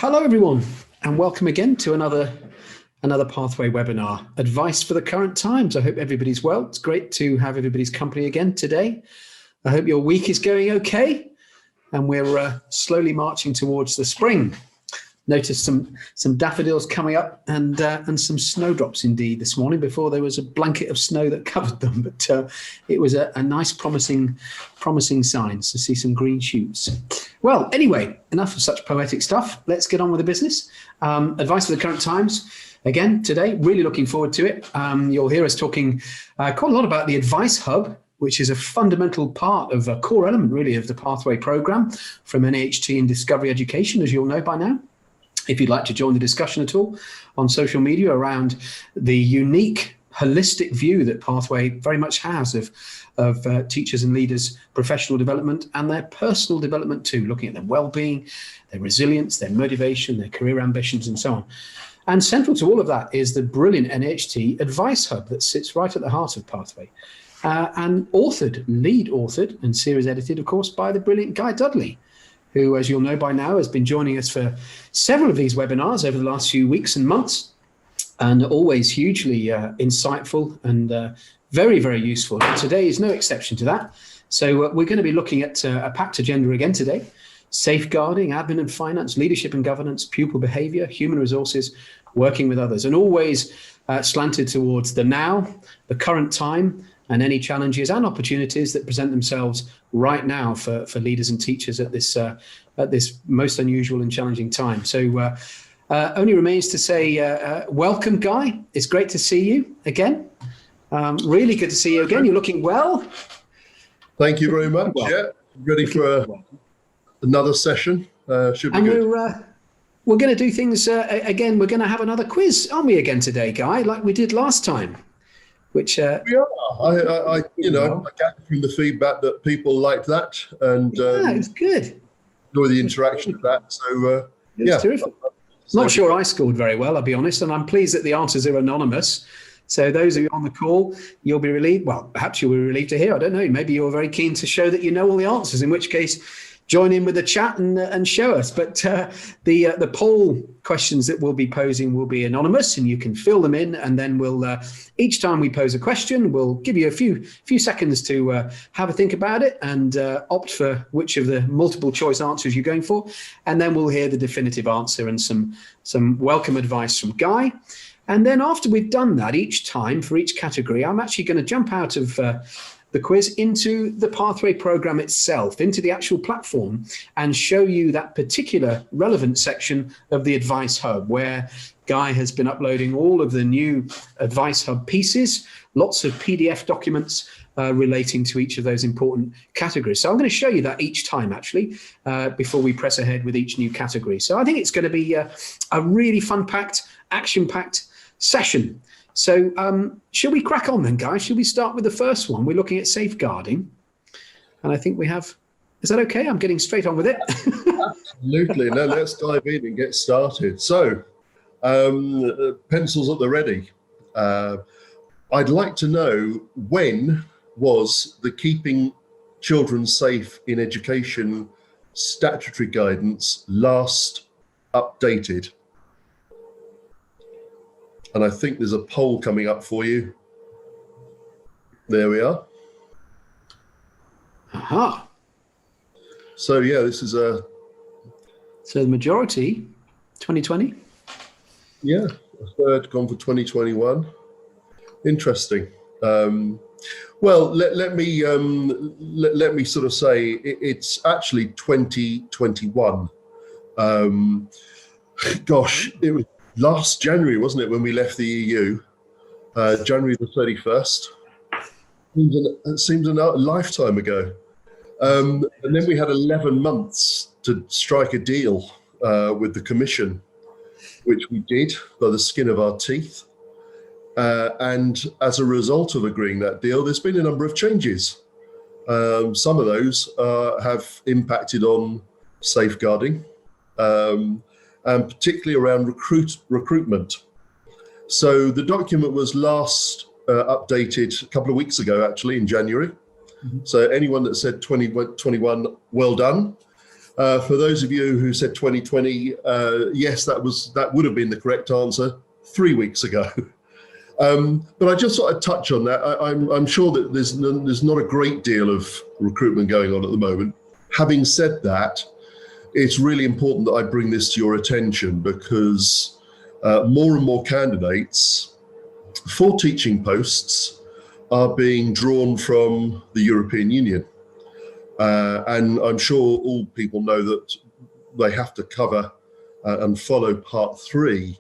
Hello everyone, and welcome again to another Pathway webinar, Advice for the Current Times. I hope everybody's well. It's great to have everybody's company again today. I hope your week is going okay, and we're slowly marching towards the spring. Noticed some daffodils coming up and some snowdrops indeed this morning before there was a blanket of snow that covered them. But it was a nice promising signs to see some green shoots. Well, anyway, enough of such poetic stuff. Let's get on with the business. Advice for the current times. Again, today, really looking forward to it. You'll hear us talking quite a lot about the Advice Hub, which is a fundamental part of a core element really of the Pathway programme from NAHT Discovery Education, as you'll know by now. If you'd like to join the discussion at all on social media around the unique holistic view that Pathway very much has of teachers and leaders' professional development and their personal development too, looking at their well-being, their resilience, their motivation, their career ambitions and so on. And central to all of that is the brilliant NAHT Advice Hub that sits right at the heart of Pathway and lead authored and series edited, of course, by the brilliant Guy Dudley, who, as you'll know by now, has been joining us for several of these webinars over the last few weeks and months, and always hugely insightful and very, very useful. And today is no exception to that. So we're going to be looking at a packed agenda again today: safeguarding, admin and finance, leadership and governance, pupil behaviour, human resources, working with others, and always slanted towards the now, the current time, and any challenges and opportunities that present themselves right now for leaders and teachers at this most unusual and challenging time. So only remains to say welcome, Guy. It's great to see you again. Really good to see you again. You're looking well. Thank you very much. Yeah, ready for another session. Should be good. We're going to do things again. We're going to have another quiz, aren't we, again today, Guy, like we did last time? Which we are. I gather from the feedback that people liked that, and yeah, it's good. Enjoy the interaction of that. So yeah, terrific. Not sure I scored very well, I'll be honest, and I'm pleased that the answers are anonymous. So those of you on the call, you'll be relieved. Well, perhaps you'll be relieved to hear. I don't know. Maybe you're very keen to show that you know all the answers. In which case, join in with the chat and show us. But the poll questions that we'll be posing will be anonymous, and you can fill them in. And then we'll each time we pose a question, we'll give you a few seconds to have a think about it and opt for which of the multiple choice answers you're going for. And then we'll hear the definitive answer and some welcome advice from Guy. And then after we've done that, each time for each category, I'm actually going to jump out of the quiz into the Pathway program itself, into the actual platform, and show you that particular relevant section of the Advice Hub, where Guy has been uploading all of the new Advice Hub pieces, lots of PDF documents relating to each of those important categories. So I'm going to show you that each time, actually, before we press ahead with each new category. So I think it's going to be a really fun-packed, action-packed session. So shall we crack on then, guys? Shall we start with the first one? We're looking at safeguarding. And I think we have, is that okay? I'm getting straight on with it. Absolutely. No, let's dive in and get started. So pencils at the ready. I'd like to know, when was the Keeping Children Safe in Education statutory guidance last updated? And I think there's a poll coming up for you. There we are. Aha. So yeah, this is a... So the majority, 2020? Yeah, a third gone for 2021. Interesting. Well, let me sort of say it's actually 2021. Gosh, it was last January, wasn't it, when we left the EU? January the 31st. It seems a lifetime ago. And then we had 11 months to strike a deal with the Commission, which we did by the skin of our teeth. And as a result of agreeing that deal, there's been a number of changes. Some of those have impacted on safeguarding, and particularly around recruitment. So the document was last updated a couple of weeks ago, actually, in January. Mm-hmm. So anyone that said 2021, well done. For those of you who said 2020, yes, that would have been the correct answer 3 weeks ago. But I just thought I'd touch on that. I'm sure that there's not a great deal of recruitment going on at the moment. Having said that, it's really important that I bring this to your attention, because more and more candidates for teaching posts are being drawn from the European Union. And I'm sure all people know that they have to cover and follow Part 3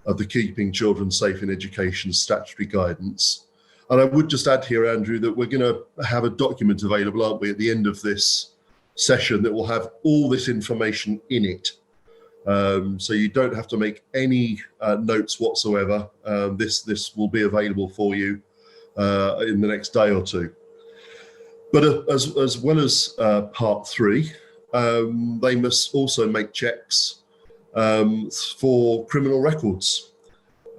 of the Keeping Children Safe in Education statutory guidance. And I would just add here, Andrew, that we're going to have a document available, aren't we, at the end of this session that will have all this information in it. So you don't have to make any notes whatsoever. This will be available for you in the next day or two. But as well as Part 3, they must also make checks for criminal records.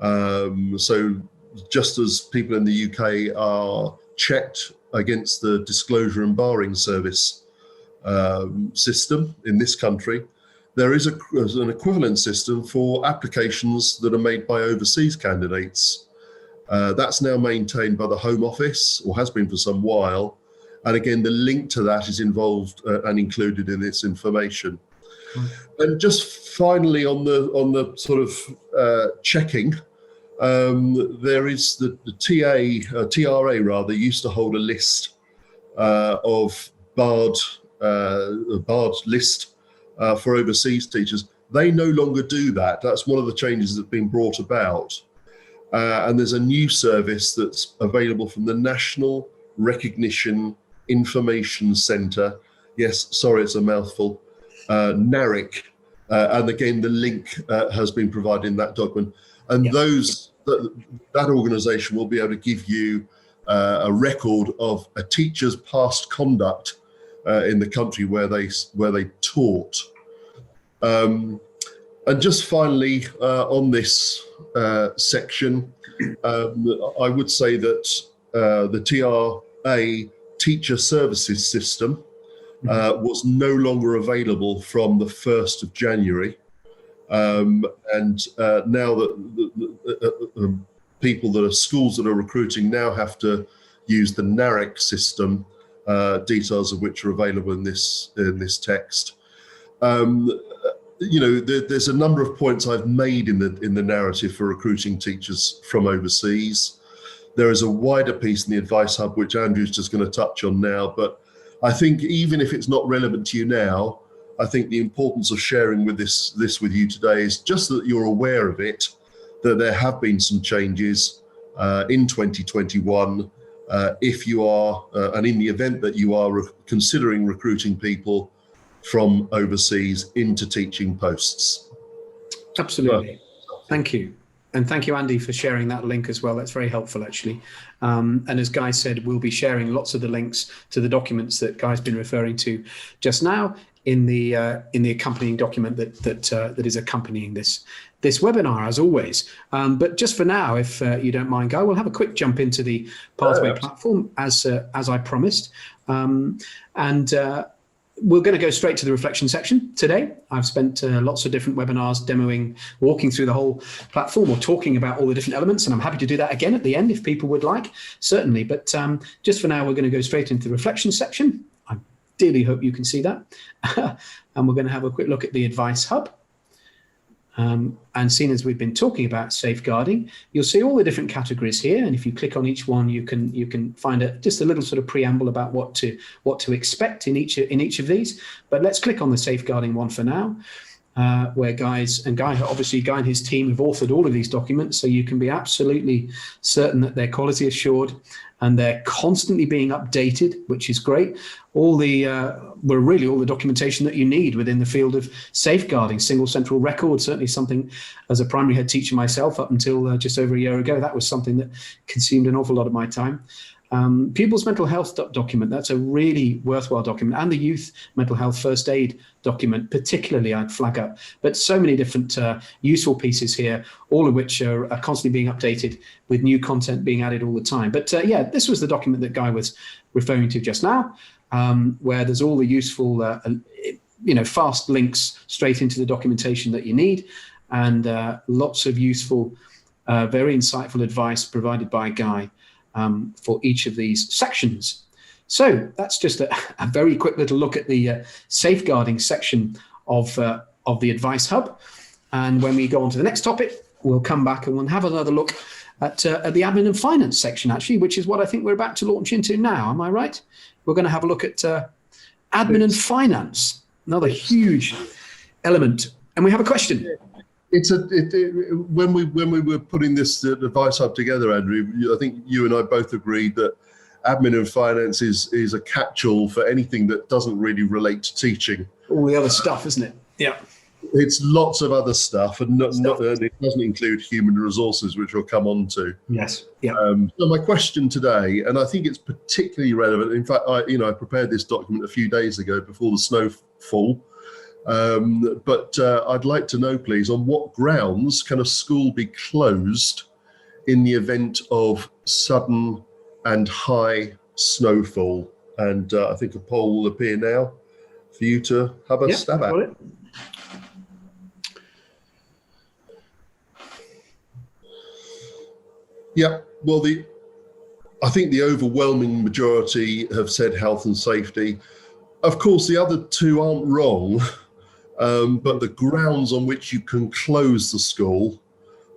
So just as people in the UK are checked against the disclosure and barring service system in this country, there is an equivalent system for applications that are made by overseas candidates. That's now maintained by the Home Office, or has been for some while. And again, the link to that is involved and included in this information. And just finally, on the sort of checking, there is the TRA rather used to hold a list of barred list for overseas teachers. They no longer do that. That's one of the changes that's been brought about. And there's a new service that's available from the National Recognition Information Centre. Yes, sorry, it's a mouthful. NARIC. And again, the link has been provided in that document. And that organisation will be able to give you a record of a teacher's past conduct in the country where they taught. And just finally, on this section, I would say that the TRA Teacher Services System was no longer available from the 1st of January. And now that people that are schools that are recruiting now have to use the NARIC system, details of which are available in this text. You know, there's a number of points I've made in the narrative for recruiting teachers from overseas. There is a wider piece in the Advice Hub, which Andrew's just going to touch on now. But I think even if it's not relevant to you now, I think the importance of sharing with this with you today is just that you're aware of it, that there have been some changes in 2021. If you are, and in the event that you are considering recruiting people from overseas into teaching posts. Absolutely. Thank you. And thank you, Andy, for sharing that link as well. That's very helpful, actually. And as Guy said, we'll be sharing lots of the links to the documents that Guy's been referring to just now in the accompanying document that is accompanying this webinar, as always. But just for now, if you don't mind, Guy, we'll have a quick jump into the Pathway platform as I promised. We're going to go straight to the reflection section today. I've spent lots of different webinars demoing, walking through the whole platform or talking about all the different elements, and I'm happy to do that again at the end if people would like, certainly. But just for now, we're going to go straight into the reflection section. I dearly hope you can see that. And we're going to have a quick look at the Advice Hub. And seeing as we've been talking about safeguarding, you'll see all the different categories here. And if you click on each one, you can find just a little sort of preamble about what to expect in each of these. But let's click on the safeguarding one for now, where Guy and his team have authored all of these documents, so you can be absolutely certain that they're quality assured and they're constantly being updated, which is great. All the documentation that you need within the field of safeguarding, single central record, certainly something as a primary head teacher myself up until just over a year ago, that was something that consumed an awful lot of my time. Pupils mental health document, that's a really worthwhile document, and the youth mental health first aid document particularly I'd flag up. But so many different useful pieces here, all of which are constantly being updated with new content being added all the time. But yeah, this was the document that Guy was referring to just now, where there's all the useful fast links straight into the documentation that you need, and lots of useful, very insightful advice provided by Guy for each of these sections. So that's just a very quick little look at the safeguarding section of the Advice Hub. And when we go on to the next topic, we'll come back and we'll have another look at the admin and finance section, actually, which is what I think we're about to launch into now. Am I right? We're going to have a look at admin and finance, another huge element. And we have a question. When we were putting this Advice Hub together, Andrew, I think you and I both agreed that admin and finance is a catch-all for anything that doesn't really relate to teaching. All the other stuff, isn't it? Yeah. It's lots of other stuff, and it doesn't include human resources, which we'll come on to. Yes. Yeah. So my question today, and I think it's particularly relevant. In fact, I prepared this document a few days ago before the snowfall. But I'd like to know, please, on what grounds can a school be closed in the event of sudden and high snowfall? And I think a poll will appear now for you to have a stab at. It. Yeah, well, I think the overwhelming majority have said health and safety. Of course, the other two aren't wrong, but the grounds on which you can close the school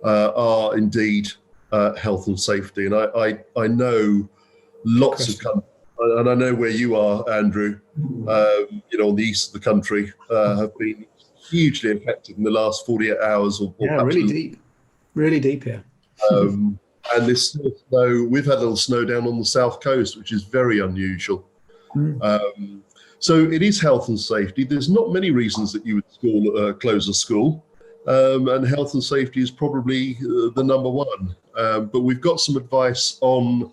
are indeed health and safety. And I know lots of countries, and I know where you are, Andrew, on the east of the country, have been hugely affected in the last 48 hours. Really deep here. And this snow, we've had a little snow down on the south coast, which is very unusual. So it is health and safety. There's not many reasons that you would close a school, and health and safety is probably the number one. But we've got some advice on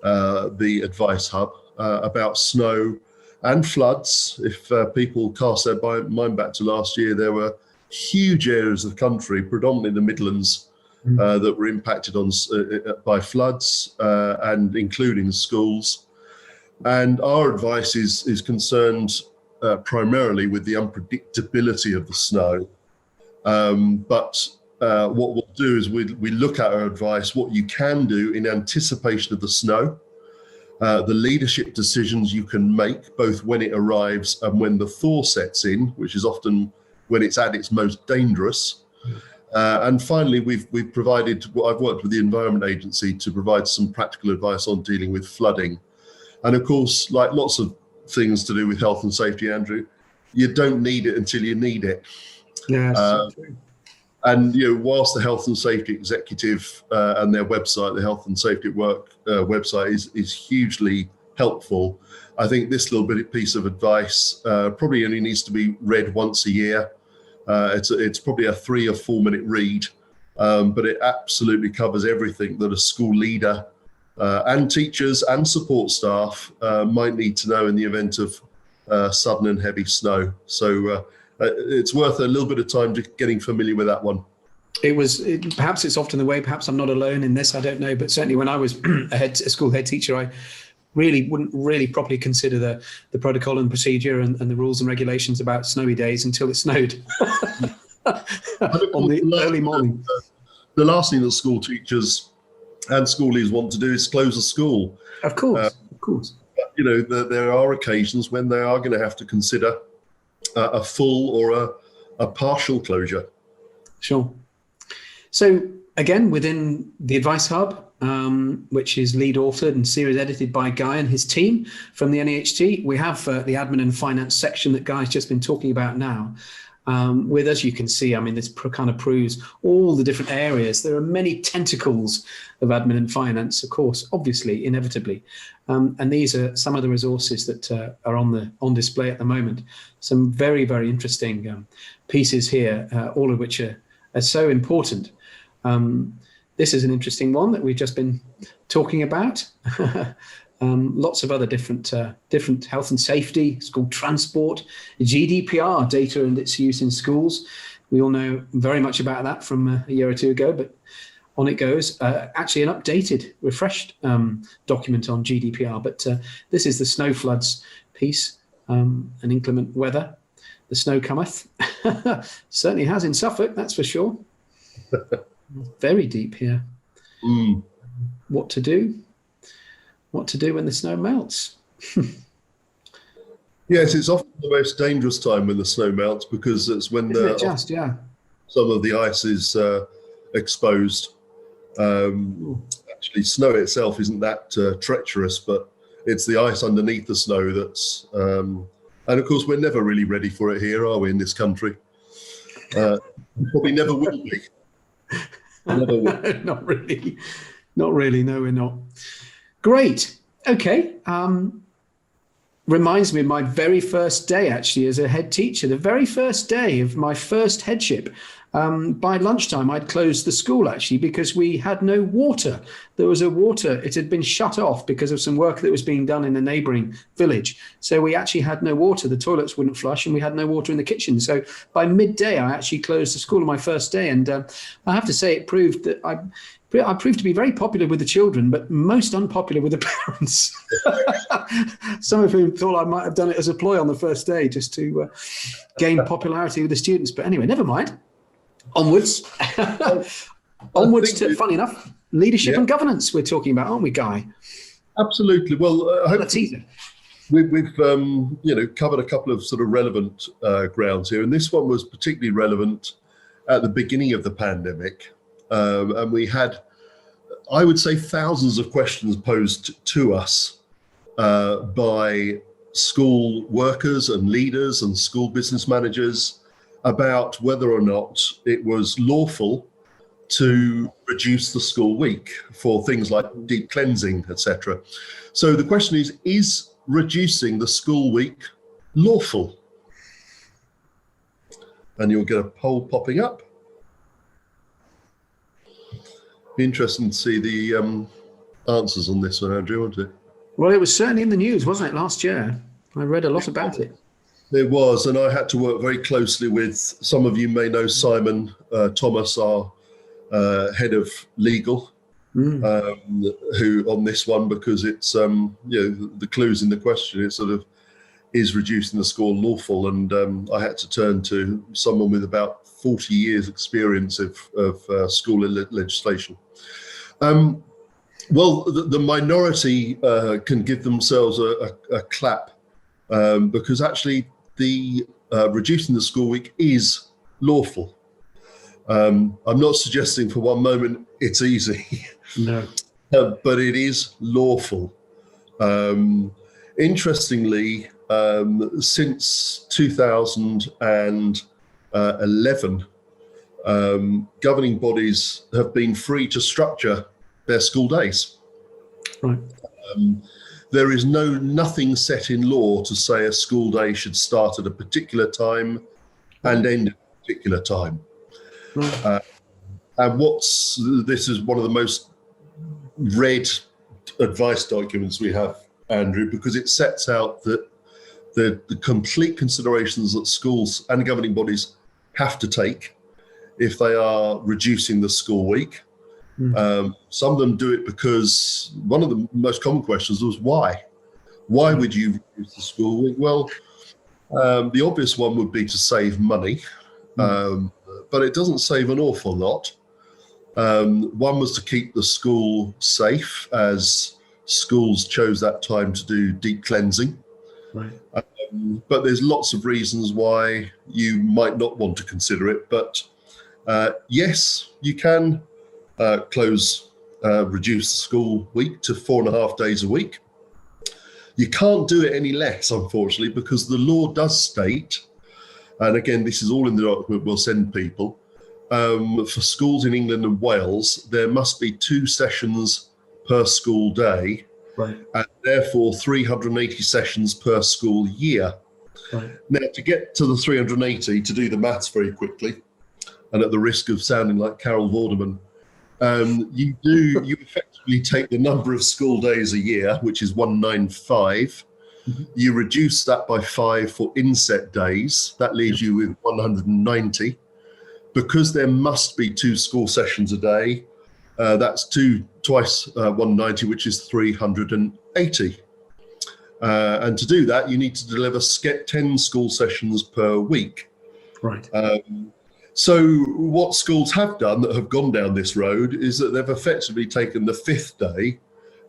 the Advice Hub about snow and floods. If people cast their mind back to last year, there were huge areas of the country, predominantly the Midlands, that were impacted by floods, and including schools. And our advice is concerned primarily with the unpredictability of the snow. But what we'll do is we look at our advice, what you can do in anticipation of the snow, the leadership decisions you can make, both when it arrives and when the thaw sets in, which is often when it's at its most dangerous. And finally, we've provided, I've worked with the Environment Agency to provide some practical advice on dealing with flooding. And of course, like lots of things to do with health and safety, Andrew, you don't need it until you need it. Yeah, so true. And whilst the Health and Safety Executive and their website, the Health and Safety at Work website, is hugely helpful, I think this little piece of advice probably only needs to be read once a year. It's probably a 3 or 4 minute read, but it absolutely covers everything that a school leader and teachers and support staff might need to know in the event of sudden and heavy snow. So it's worth a little bit of time just getting familiar with that one. Perhaps it's often the way, perhaps I'm not alone in this, I don't know, but certainly when I was a school head teacher, I wouldn't really properly consider the protocol and procedure and the rules and regulations about snowy days until it snowed on the early morning. The last thing that school teachers and school leaders want to do is close a school. Of course. But, there are occasions when they are going to have to consider a full or a partial closure. Sure. So again, within the Advice Hub, which is lead authored and series edited by Guy and his team from the NAHT, we have the admin and finance section that Guy's just been talking about now. With, as you can see, I mean, this kind of proves all the different areas. There are many tentacles of admin and finance, of course, obviously, inevitably. And these are some of the resources that are on display at the moment. Some very, very interesting pieces here, all of which are so important. This is an interesting one that we've just been talking about. Lots of other different health and safety, school transport, GDPR data and its use in schools. We all know very much about that from a year or two ago, but on it goes. Actually, an updated, refreshed document on GDPR, but this is the snow floods piece and inclement weather. the snow cometh. Certainly has in Suffolk, that's for sure. Very deep here. What to do? What to do when the snow melts? Yes, it's often the most dangerous time when the snow melts, because it's when some of the ice is exposed. Actually, snow itself isn't that treacherous, but it's the ice underneath the snow that's... and of course, we're never really ready for it here, are we, in this country? Probably never will be. Never will. Not really. Not really. No, we're not. Great. Okay. Reminds me of my very first day, actually, as a head teacher. The very first day of my first headship. By lunchtime, I'd closed the school, actually, because we had no water. There was it had been shut off because of some work that was being done in a neighbouring village. So we actually had no water. The toilets wouldn't flush and we had no water in the kitchen. So by midday, I actually closed the school on my first day. And I have to say, it proved that I proved to be very popular with the children, but most unpopular with the parents. Some of whom thought I might have done it as a ploy on the first day just to gain popularity with the students. But anyway, never mind. Onwards. Onwards to, funny enough, leadership and governance we're talking about, aren't we, Guy? Absolutely. Well, I hope that's easy. We've covered a couple of sort of relevant grounds here, and this one was particularly relevant at the beginning of the pandemic. And we had, I would say, thousands of questions posed to us by school workers and leaders and school business managers about whether or not it was lawful to reduce the school week for things like deep cleansing, etc. So the question is reducing the school week lawful? And you'll get a poll popping up. Be interesting to see the answers on this one, Andrew, won't it? Well, it was certainly in the news, wasn't it, last year? I read a lot about it. It was, and I had to work very closely with, some of you may know Simon Thomas, our head of legal, who on this one, because it's, the clues in the question, it sort of is reducing the school lawful, and I had to turn to someone with about 40 years experience of school legislation. Well, the minority can give themselves a clap because actually the reducing the school week is lawful. I'm not suggesting for one moment it's easy, no, but it is lawful. Interestingly, since 2011, governing bodies have been free to structure their school days. Right. There is nothing set in law to say a school day should start at a particular time and end at a particular time. Right. And this is one of the most read advice documents we have, Andrew, because it sets out that the complete considerations that schools and governing bodies have to take if they are reducing the school week. Some of them do it because one of the most common questions was why? Why would you reduce the school week? Well, the obvious one would be to save money, but it doesn't save an awful lot. One was to keep the school safe, as schools chose that time to do deep cleansing. Right. But there's lots of reasons why you might not want to consider it. But yes, you can reduce the school week to 4.5 days a week. You can't do it any less, unfortunately, because the law does state, and again, this is all in the document we'll send people, for schools in England and Wales, there must be 2 sessions per school day, right, and therefore 380 sessions per school year. Right. Now, to get to the 380, to do the maths very quickly, and at the risk of sounding like Carol Vorderman, you effectively take the number of school days a year, which is 195. You reduce that by 5 for inset days. That leaves you with 190. Because there must be 2 school sessions a day, that's twice 190, which is 380. And to do that, you need to deliver 10 school sessions per week. Right. So what schools have done that have gone down this road is that they've effectively taken the 5th day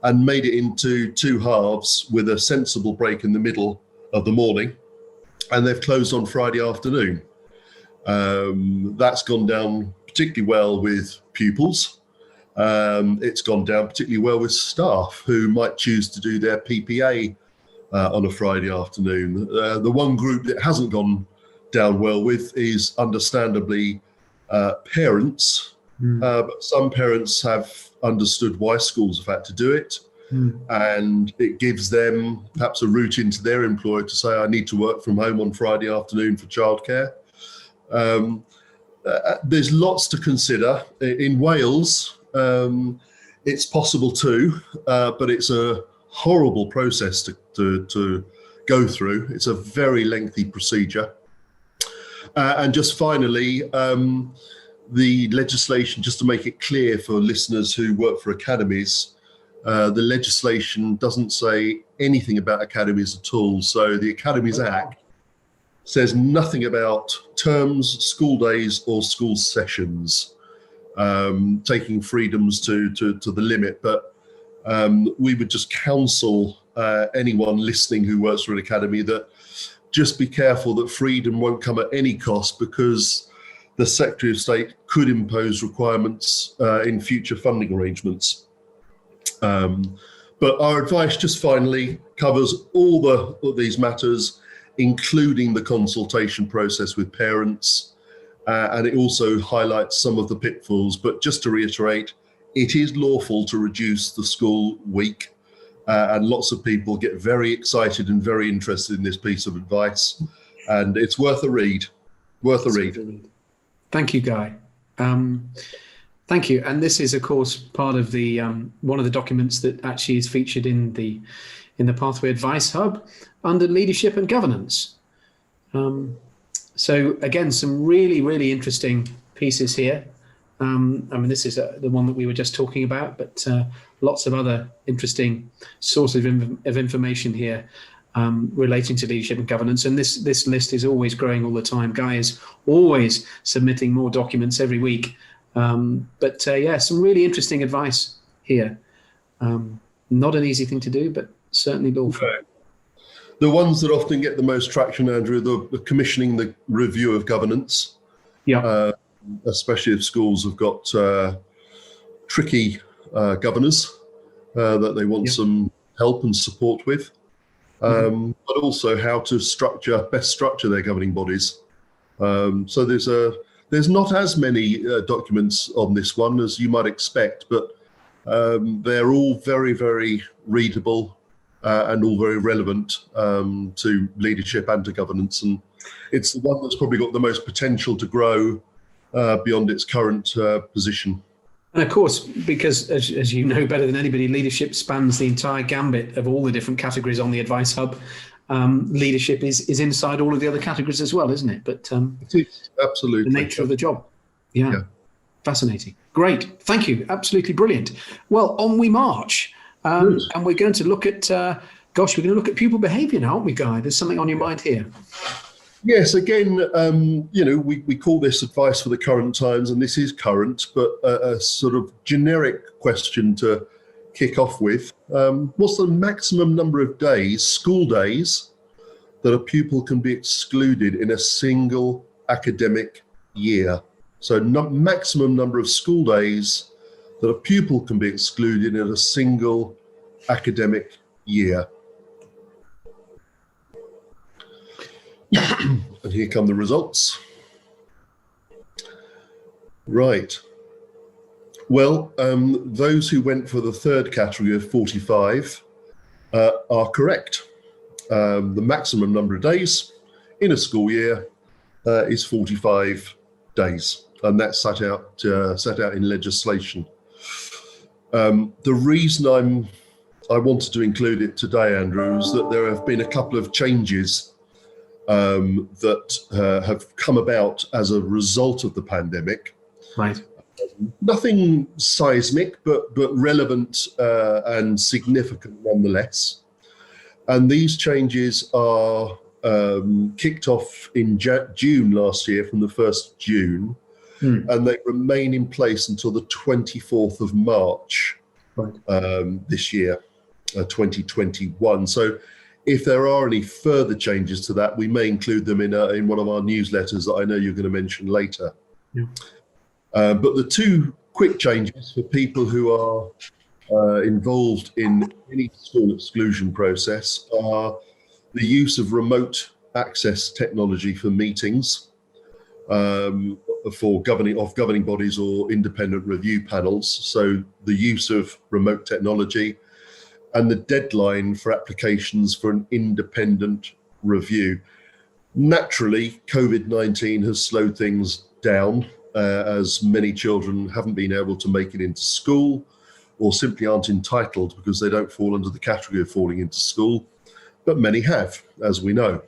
and made it into 2 halves with a sensible break in the middle of the morning, and they've closed on Friday afternoon. That's gone down particularly well with pupils. It's gone down particularly well with staff who might choose to do their PPA on a Friday afternoon. The one group that hasn't gone down well with is understandably parents. But some parents have understood why schools have had to do it. And it gives them perhaps a route into their employer to say, I need to work from home on Friday afternoon for childcare. There's lots to consider. In Wales, it's possible too, but it's a horrible process to go through. It's a very lengthy procedure. And just finally, the legislation, just to make it clear for listeners who work for academies, the legislation doesn't say anything about academies at all. So the Academies Act says nothing about terms, school days or school sessions, taking freedoms to the limit. But we would just counsel anyone listening who works for an academy that just be careful that freedom won't come at any cost, because the Secretary of State could impose requirements in future funding arrangements. But our advice just finally covers all these matters, including the consultation process with parents, and it also highlights some of the pitfalls. But just to reiterate, it is lawful to reduce the school week, and lots of people get very excited and very interested in this piece of advice, and it's worth a read. Thank you, Guy. Thank you. And this is, of course, part of the one of the documents that actually is featured in the Pathway Advice Hub under Leadership and Governance. So again, some really, really interesting pieces here. I mean, this is the one that we were just talking about, but lots of other interesting sources of information here relating to leadership and governance. And this list is always growing all the time. Guy is always submitting more documents every week. Yeah, some really interesting advice here. Not an easy thing to do, but certainly lawful. Okay. The ones that often get the most traction, Andrew, the commissioning the review of governance. Yeah. Especially if schools have got tricky governors that they want some help and support with, but also how to best structure their governing bodies. So there's not as many documents on this one as you might expect, but they're all very, very readable and all very relevant to leadership and to governance. And it's the one that's probably got the most potential to grow beyond its current position. And of course, because as you know better than anybody, leadership spans the entire gambit of all the different categories on the Advice Hub. Leadership is inside all of the other categories as well, isn't it? But it is, absolutely. The nature of the job. Yeah. Fascinating. Great. Thank you. Absolutely brilliant. Well, on we march. And we're going to look at, we're going to look at pupil behaviour now, aren't we, Guy? There's something on your mind here. Yes, again, we call this advice for the current times, and this is current, but a sort of generic question to kick off with. What's the maximum number of days, school days, that a pupil can be excluded in a single academic year? So maximum number of school days that a pupil can be excluded in a single academic year. And here come the results. Right. Well, those who went for the third category of 45 are correct. The maximum number of days in a school year is 45 days, and that's set out in legislation. The reason I wanted to include it today, Andrew, is that there have been a couple of changes that have come about as a result of the pandemic. Right. Nothing seismic, but relevant and significant nonetheless. And these changes are kicked off in June last year, from the 1st June, and they remain in place until the 24th of March this year, 2021. So if there are any further changes to that, we may include them in one of our newsletters that I know you're going to mention later. Yeah. But the two quick changes for people who are involved in any school exclusion process are the use of remote access technology for meetings for governing bodies or independent review panels. So the use of remote technology, and the deadline for applications for an independent review. Naturally, COVID-19 has slowed things down as many children haven't been able to make it into school, or simply aren't entitled because they don't fall under the category of falling into school, but many have, as we know.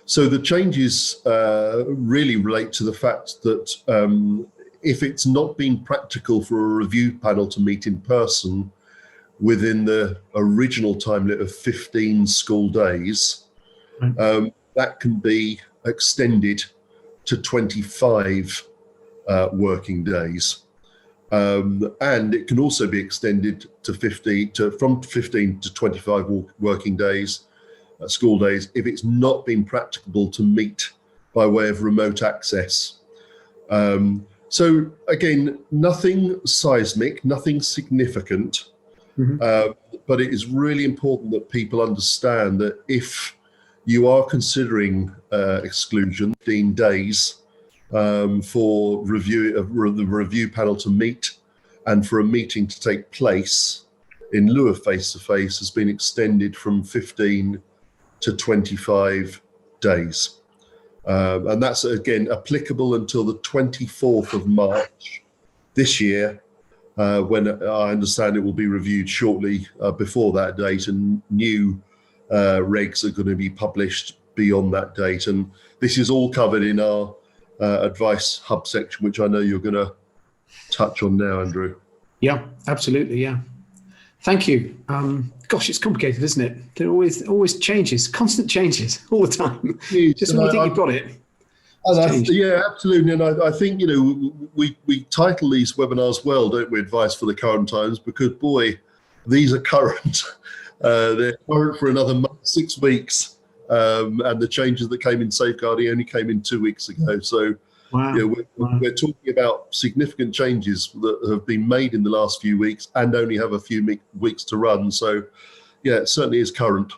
So the changes really relate to the fact that if it's not been practical for a review panel to meet in person within the original time limit of 15 school days, that can be extended to 25 working days. And it can also be extended to from 15 to 25 working days, school days, if it's not been practicable to meet by way of remote access. So again, nothing seismic, nothing significant, but it is really important that people understand that if you are considering exclusion, 15 days for the review panel to meet and for a meeting to take place in lieu of face-to-face has been extended from 15 to 25 days. And that's, again, applicable until the 24th of March this year, when I understand it will be reviewed shortly before that date, and new regs are going to be published beyond that date. And this is all covered in our advice hub section, which I know you're going to touch on now, Andrew. Yeah, absolutely. Yeah. Thank you. Gosh, it's complicated, isn't it? There always changes, constant changes all the time. Just when you think you've got it. Yeah, absolutely. And I think, we title these webinars well, don't we? Advice for the current times, because boy, these are current. They're current for another 6 weeks. And the changes that came in safeguarding only came in 2 weeks ago. So wow. We're talking about significant changes that have been made in the last few weeks and only have a few weeks to run. So yeah, it certainly is current.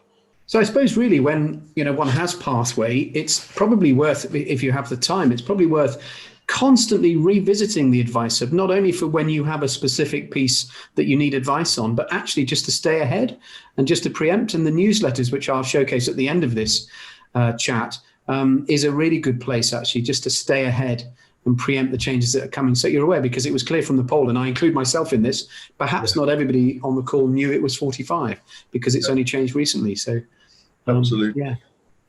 So I suppose really when one has Pathway, it's probably worth, if you have the time, it's probably worth constantly revisiting the advice hub, not only for when you have a specific piece that you need advice on, but actually just to stay ahead and just to preempt. And the newsletters, which I'll showcase at the end of this chat, is a really good place actually just to stay ahead and preempt the changes that are coming. So you're aware, because it was clear from the poll, and I include myself in this, perhaps not everybody on the call knew it was 45 because it's only changed recently. So absolutely. Yeah,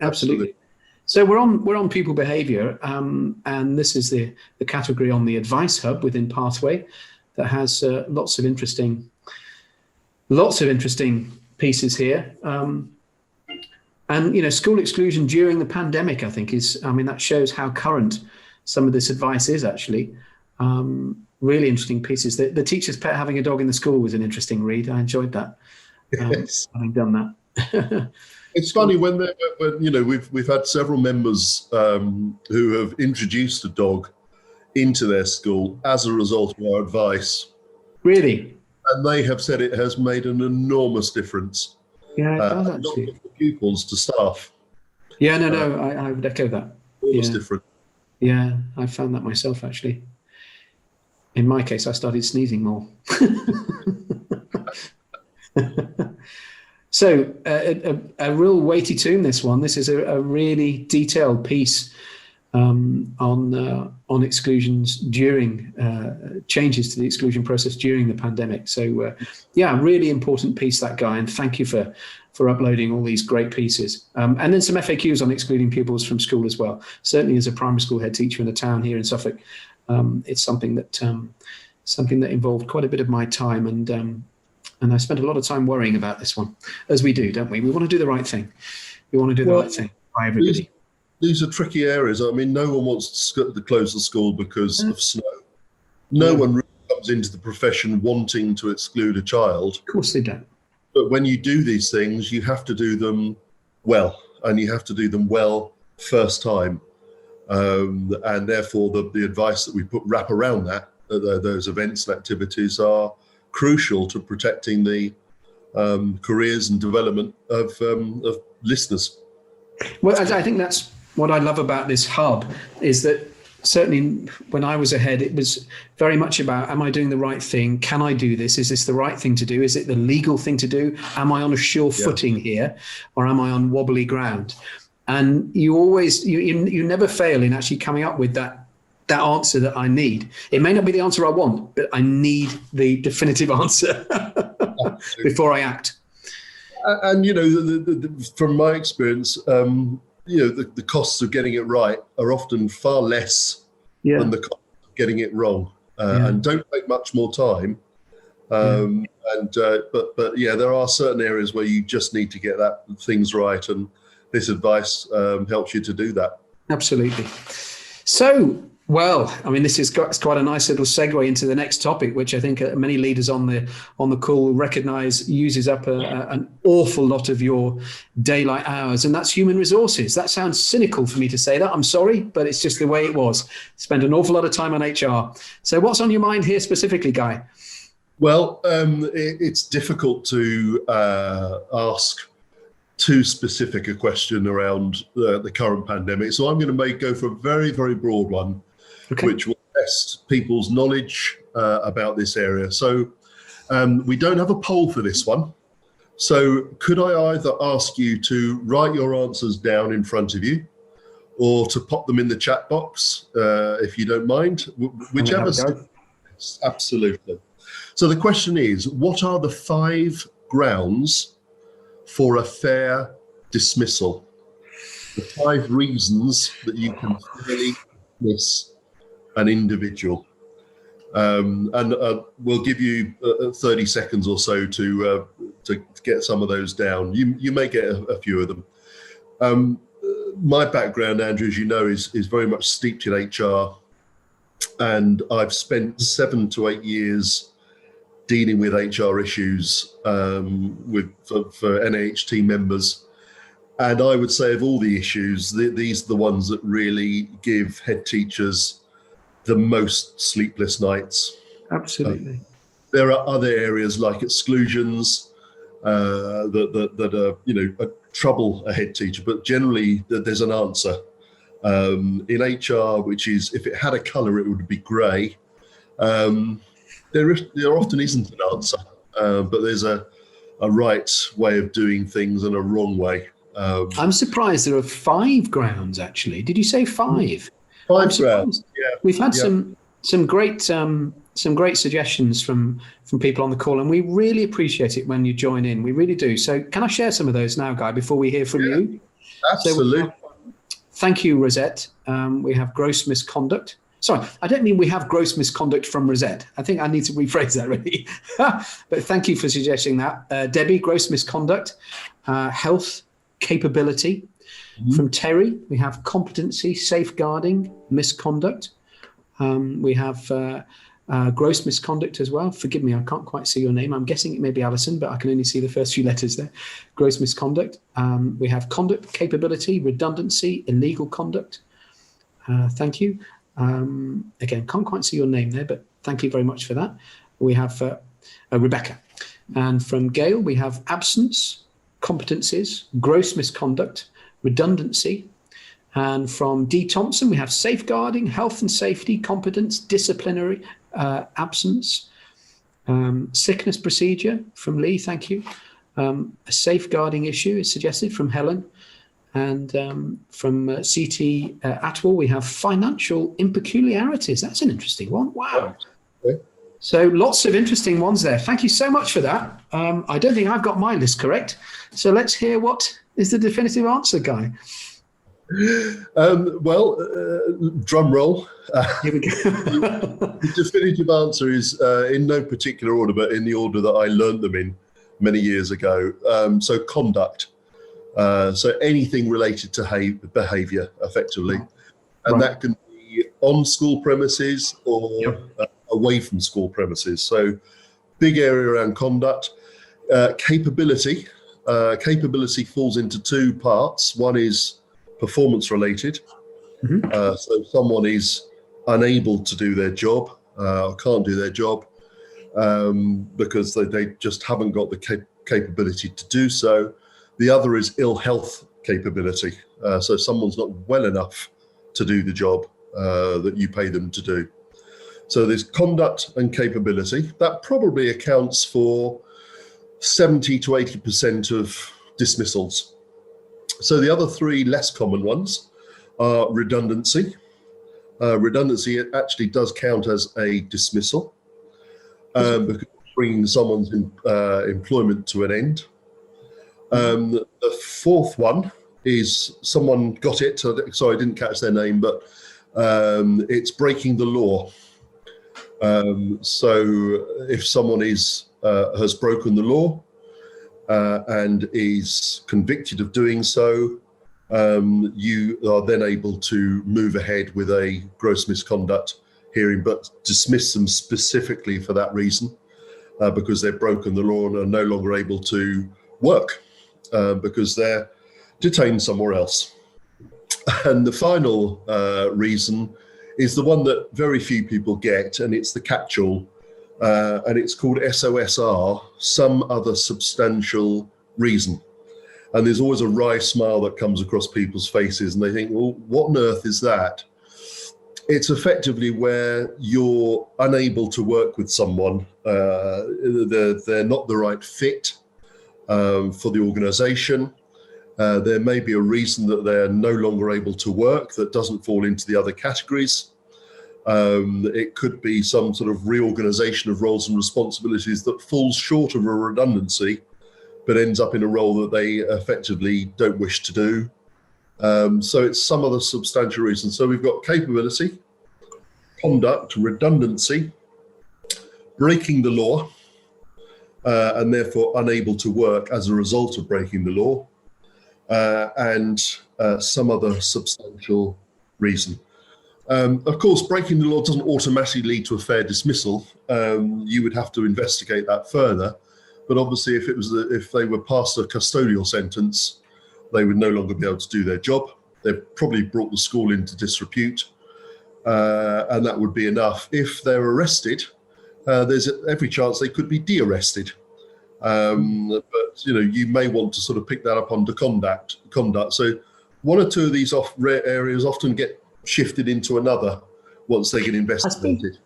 absolutely. So we're on pupil behaviour, and this is the category on the advice hub within Pathway that has lots of interesting pieces here. And school exclusion during the pandemic, I think that shows how current some of this advice is actually. Really interesting pieces. The teacher's pet having a dog in the school was an interesting read. I enjoyed that. Yes. Having done that. It's funny when we've had several members who have introduced a dog into their school as a result of our advice. Really? And they have said it has made an enormous difference. Yeah, it does actually. Not just for pupils, to staff. Yeah, no, I would echo that. Almost different. Yeah, I found that myself actually. In my case, I started sneezing more. So a real weighty tune, this one. This is a really detailed piece on exclusions during changes to the exclusion process during the pandemic. So really important piece, that guy, and thank you for uploading all these great pieces. And then some FAQs on excluding pupils from school as well. Certainly as a primary school head teacher in a town here in Suffolk, it's something that involved quite a bit of my time, and And I spent a lot of time worrying about this one, as we do, don't we? We want to do the right thing. We want to do the right thing by everybody. These are tricky areas. I mean, no one wants to close the school because of snow. No one really comes into the profession wanting to exclude a child. Of course they don't. But when you do these things, you have to do them well, and you have to do them well first time. And therefore, the advice that we wrap around that, those events and activities are crucial to protecting the careers and development of listeners. Well, I think that's what I love about this hub, is that certainly when I was ahead, it was very much about, am I doing the right thing? Can I do this? Is this the right thing to do? Is it the legal thing to do? Am I on a sure footing here, or am I on wobbly ground? And you always, you never fail in actually coming up with that answer that I need. It may not be the answer I want, but I need the definitive answer before I act. And, you know, from my experience, you know, the costs of getting it right are often far less than the cost of getting it wrong, and don't take much more time. But yeah, there are certain areas where you just need to get things right, and this advice helps you to do that. Absolutely. So, well, I mean, this is quite a nice little segue into the next topic, which I think many leaders on the call will recognise uses up an awful lot of your daylight hours, and that's human resources. That sounds cynical for me to say that. I'm sorry, but it's just the way it was. Spend an awful lot of time on HR. So what's on your mind here specifically, Guy? Well, it's difficult to ask too specific a question around the current pandemic. So I'm going to go for a very, very broad one, which will test people's knowledge about this area. So we don't have a poll for this one. So could I either ask you to write your answers down in front of you, or to pop them in the chat box, if you don't mind, whichever. Absolutely. So the question is, what are the 5 grounds for a fair dismissal? The 5 reasons that you can fairly dismiss an individual. And we'll give you 30 seconds or so to get some of those down. You may get a few of them. My background, Andrew, as you know, is very much steeped in HR, and I've spent 7 to 8 years dealing with HR issues for NAH team members. And I would say of all the issues, these are the ones that really give head teachers the most sleepless nights. Absolutely. There are other areas like exclusions that are, you know, trouble a head teacher, but generally there's an answer. In HR, which is, if it had a colour, it would be grey. There often isn't an answer, but there's a right way of doing things and a wrong way. I'm surprised there are 5 grounds, actually. Did you say 5? 5 grounds. Yeah. We've had some great suggestions from people on the call, and we really appreciate it when you join in. We really do. So can I share some of those now, Guy, before we hear from you? Absolutely. Thank you, Rosette. We have gross misconduct. Sorry, I don't mean we have gross misconduct from Rosette. I think I need to rephrase that really. But thank you for suggesting that. Debbie, gross misconduct. Health capability. Mm-hmm. From Terry, we have competency, safeguarding, misconduct. We have gross misconduct as well. Forgive me, I can't quite see your name. I'm guessing it may be Alison, but I can only see the first few letters there. Gross misconduct. We have conduct capability, redundancy, illegal conduct. Thank you. Again, can't quite see your name there, but thank you very much for that. We have Rebecca. And from Gail, we have absence, competencies, gross misconduct, redundancy. And from D. Thompson, we have safeguarding, health and safety, competence, disciplinary, absence, sickness procedure from Lee, thank you. A safeguarding issue is suggested from Helen. And from CT Atwell, we have financial impeculiarities. That's an interesting one. Wow. Okay. So lots of interesting ones there. Thank you so much for that. I don't think I've got my list correct. So let's hear what is the definitive answer, Guy. Drum roll. Here we go. The definitive answer is in no particular order, but in the order that I learned them in many years ago. So conduct. So anything related to behaviour, effectively. And that can be on school premises or away from school premises. So big area around conduct. Capability. Capability falls into two parts. One is performance related. So someone is unable to do their job or can't do their job because they just haven't got the capability to do so. The other is ill health capability. So someone's not well enough to do the job that you pay them to do. So there's conduct and capability. That probably accounts for 70 to 80% of dismissals. So the other three less common ones are redundancy. Redundancy actually does count as a dismissal because bringing someone's employment to an end. The fourth one is someone got it. Sorry, I didn't catch their name, but it's breaking the law. So if someone has broken the law and is convicted of doing so, you are then able to move ahead with a gross misconduct hearing, but dismiss them specifically for that reason, because they've broken the law and are no longer able to work because they're detained somewhere else. And the final reason is the one that very few people get, and it's the catch-all, and it's called SOSR, some other substantial reason. And there's always a wry smile that comes across people's faces, and they think, well, what on earth is that? It's effectively where you're unable to work with someone, they're not the right fit for the organisation. There may be a reason that they're no longer able to work that doesn't fall into the other categories. It could be some sort of reorganisation of roles and responsibilities that falls short of a redundancy, but ends up in a role that they effectively don't wish to do. So it's some other substantial reason. So we've got capability, conduct, redundancy, breaking the law, and therefore unable to work as a result of breaking the law, and some other substantial reason. Of course, breaking the law doesn't automatically lead to a fair dismissal. You would have to investigate that further. But obviously, if they were passed a custodial sentence, they would no longer be able to do their job. They've probably brought the school into disrepute, and that would be enough. If they're arrested, there's every chance they could be de-arrested. But you may want to sort of pick that up under conduct. So one or two of these rare areas often get shifted into another once they get investigated.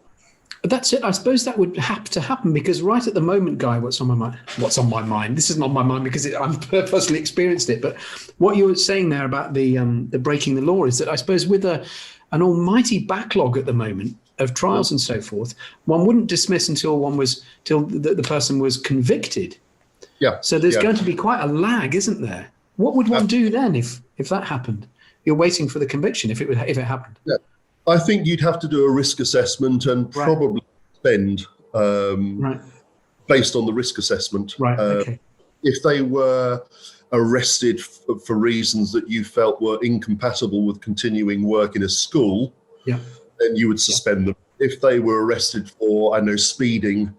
That's it. I suppose that would have to happen because right at the moment, Guy, what's on my mind? This isn't on my mind because I've personally experienced it. But what you were saying there about the breaking the law is that I suppose with an almighty backlog at the moment of trials and so forth, one wouldn't dismiss until the person was convicted. Yeah. So there's going to be quite a lag, isn't there? What would one do then if that happened? You're waiting for the conviction if it happened. Yeah. I think you'd have to do a risk assessment and probably spend based on the risk assessment. Right. Okay. If they were arrested for reasons that you felt were incompatible with continuing work in a school, then you would suspend them. If they were arrested for, speeding,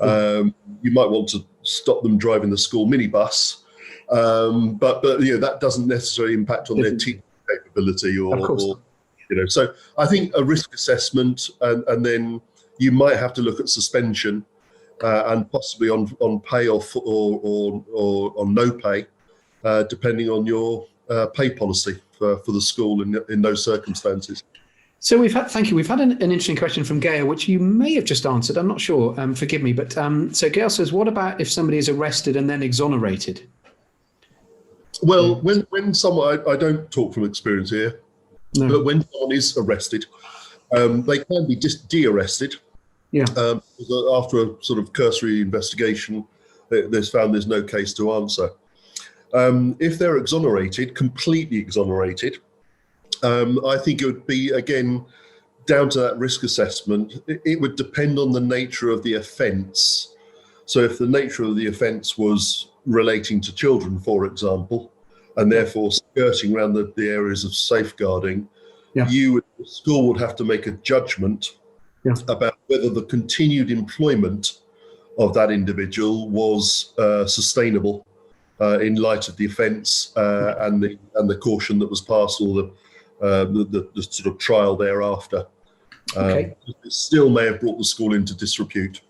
you might want to stop them driving the school minibus. But that doesn't necessarily impact on their teaching capability or so I think a risk assessment and then you might have to look at suspension and possibly on pay or on no pay, depending on your pay policy for the school in those circumstances. So we've had an interesting question from Gail, which you may have just answered. I'm not sure. Forgive me, but so Gail says, what about if somebody is arrested and then exonerated? Well, when someone, I don't talk from experience here, but when someone is arrested, they can be de-arrested. Yeah. After a sort of cursory investigation, there's no case to answer. If they're exonerated, completely exonerated, I think it would be, again, down to that risk assessment. It would depend on the nature of the offence. So if the nature of the offence was relating to children, for example, and therefore skirting around the areas of safeguarding, the school would have to make a judgment about whether the continued employment of that individual was sustainable in light of the offence and the caution that was passed, or the sort of trial thereafter. It still may have brought the school into disrepute.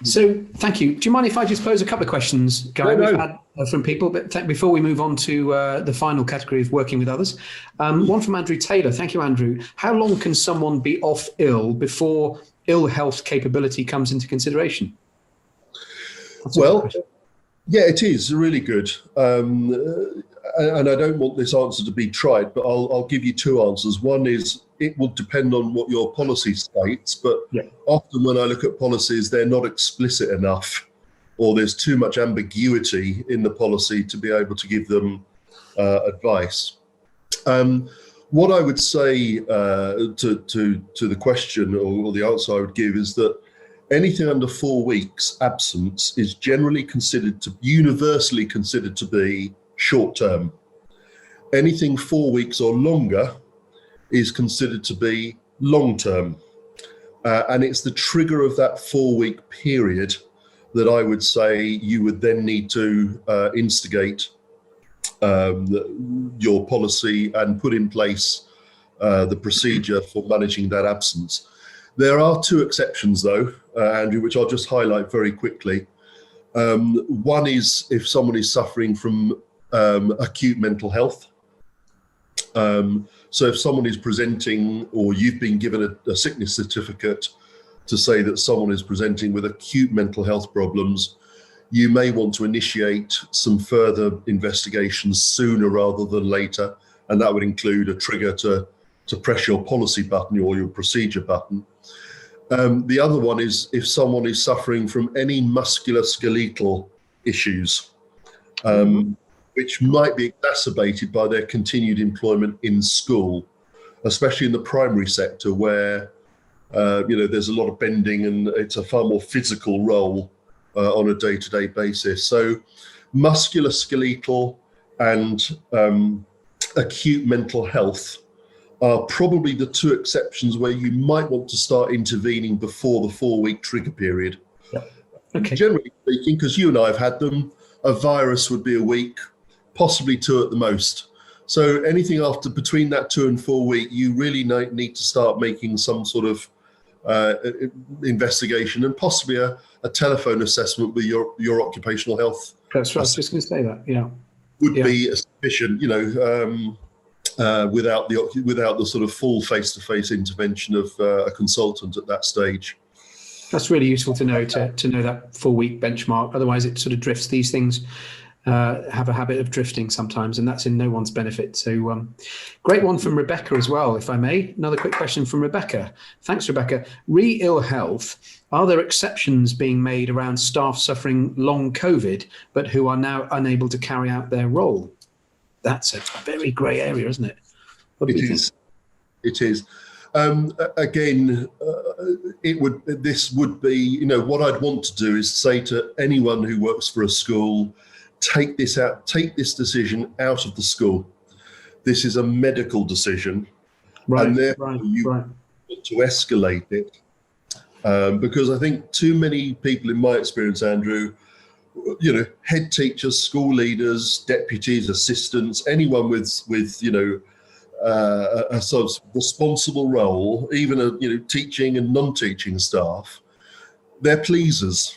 So thank you. Do you mind if I just pose a couple of questions, Guy? No. We've had from people, but before we move on to the final category of working with others, one from Andrew Taylor. Thank you, Andrew. How long can someone be off ill before ill health capability comes into consideration? Well, yeah, it is really good. And I don't want this answer to be trite, but I'll give you two answers. One is it will depend on what your policy states, but often when I look at policies, they're not explicit enough, or there's too much ambiguity in the policy to be able to give them advice. What I would say to the question, or the answer I would give, is that anything under 4 weeks absence is generally universally considered to be short term. Anything 4 weeks or longer is considered to be long term. And it's the trigger of that 4 week period that I would say you would then need to instigate your policy and put in place the procedure for managing that absence. There are two exceptions though, Andrew, which I'll just highlight very quickly. One is if someone is suffering from acute mental health. So if someone is presenting, or you've been given a sickness certificate to say that someone is presenting with acute mental health problems, you may want to initiate some further investigations sooner rather than later, and that would include a trigger to press your policy button or your procedure button. The other one is if someone is suffering from any musculoskeletal issues, which might be exacerbated by their continued employment in school, especially in the primary sector where there's a lot of bending and it's a far more physical role on a day-to-day basis. So musculoskeletal and acute mental health are probably the two exceptions where you might want to start intervening before the 4 week trigger period. Generally speaking, because you and I have had them, a virus would be a week, possibly 2 at the most. So anything after between that 2 and 4 week, you really need to start making some sort of investigation, and possibly a telephone assessment with your occupational health. That's right. I was just going to say that. Would be sufficient, without the sort of full face-to-face intervention of a consultant at that stage. That's really useful to know that 4 week benchmark. Otherwise, it sort of drifts. These things have a habit of drifting sometimes, and that's in no one's benefit. So great one from Rebecca as well, if I may. Another quick question from Rebecca. Thanks, Rebecca. Re-ill health. Are there exceptions being made around staff suffering long COVID, but who are now unable to carry out their role? That's a very grey area, isn't it? It is. Again, this would be, what I'd want to do is say to anyone who works for a school, take this decision out of the school. This is a medical decision, and therefore you want to escalate it. Because I think too many people, in my experience, Andrew, head teachers, school leaders, deputies, assistants, anyone with a sort of responsible role, even teaching and non-teaching staff, they're pleasers.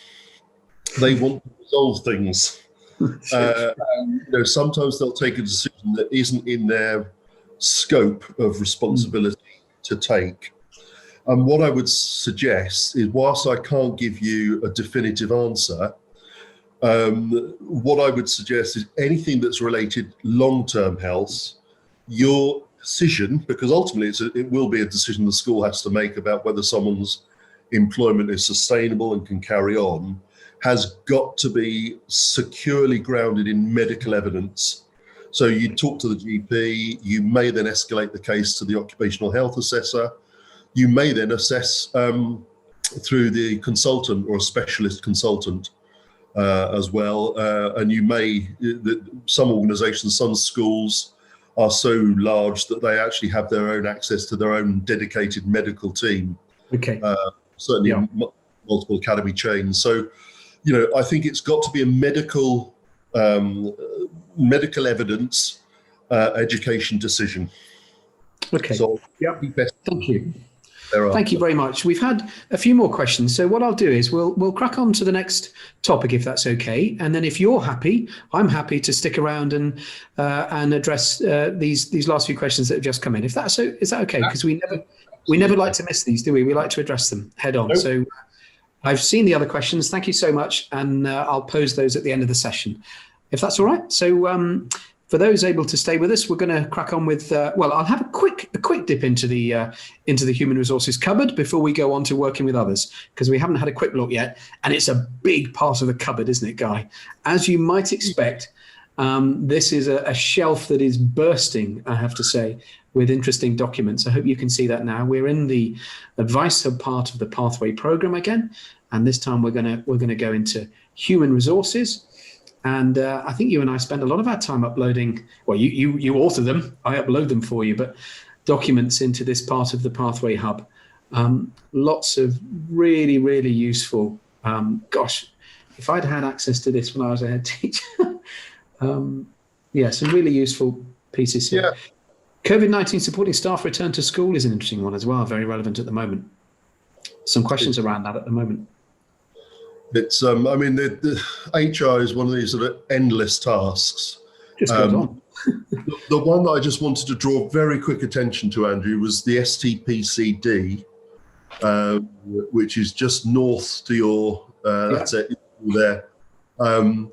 They want to resolve things. Sometimes they'll take a decision that isn't in their scope of responsibility to take. And what I would suggest is, whilst I can't give you a definitive answer, what I would suggest is anything that's related long-term health, your decision, because ultimately it will be a decision the school has to make about whether someone's employment is sustainable and can carry on, has got to be securely grounded in medical evidence. So you talk to the GP, you may then escalate the case to the occupational health assessor. You may then assess through the consultant or a specialist consultant as well. And you may, some organisations, some schools are so large that they actually have their own access to their own dedicated medical team. Okay. Certainly multiple academy chains. So, I think it's got to be a medical evidence education decision. Okay. So, thank you. Thank you very much. We've had a few more questions. So what I'll do is we'll crack on to the next topic, if that's okay. And then if you're happy, I'm happy to stick around and address these last few questions that have just come in. Is that okay? Because we never like to miss these, do we? We like to address them head on. Nope. So I've seen the other questions. Thank you so much. And I'll pose those at the end of the session, if that's all right. So for those able to stay with us, we're going to crack on with, I'll have a quick dip into the human resources cupboard before we go on to working with others, because we haven't had a quick look yet. And it's a big part of the cupboard, isn't it, Guy? As you might expect, this is a shelf that is bursting, I have to say, with interesting documents. I hope you can see that now. We're in the advice hub part of the Pathway program again. And this time we're going to go into human resources. And I think you and I spend a lot of our time uploading, well, you author them, I upload them for you, but documents into this part of the Pathway Hub. Lots of really, really useful, gosh, if I'd had access to this when I was a head teacher, some really useful pieces here. Yeah. COVID-19 supporting staff return to school is an interesting one as well, very relevant at the moment. Some questions around that at the moment. It's, the HR is one of these sort of endless tasks. Just goes on. The one that I just wanted to draw very quick attention to, Andrew, was the STPCD, which is just north to your, that's it, there. And,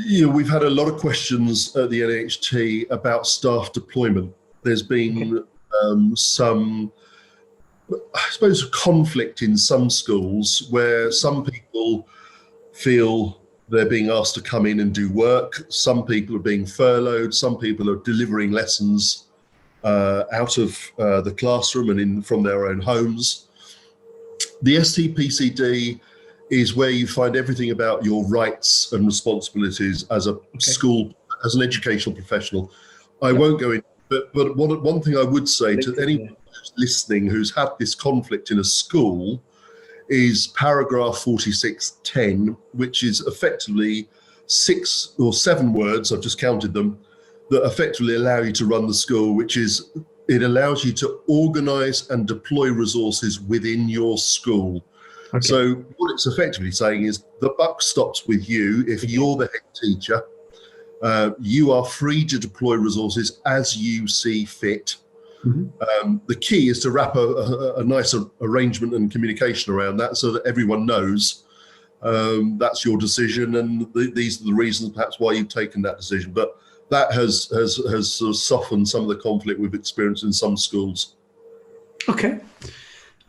we've had a lot of questions at the NAHT about staff deployment. There's been some, I suppose, conflict in some schools where some people feel they're being asked to come in and do work. Some people are being furloughed. Some people are delivering lessons out of the classroom and from their own homes. The STPCD is where you find everything about your rights and responsibilities as a school, as an educational professional. I won't go in, but one thing I would say to anyone who's listening who's had this conflict in a school is paragraph 4610, which is effectively 6 or 7 words, I've just counted them, that effectively allow you to run the school, which is, it allows you to organise and deploy resources within your school. Okay. So what it's effectively saying is the buck stops with you. If you're the head teacher, you are free to deploy resources as you see fit. Mm-hmm. The key is to wrap a nice arrangement and communication around that so that everyone knows that's your decision and these are the reasons perhaps why you've taken that decision. But that has sort of softened some of the conflict we've experienced in some schools. Okay.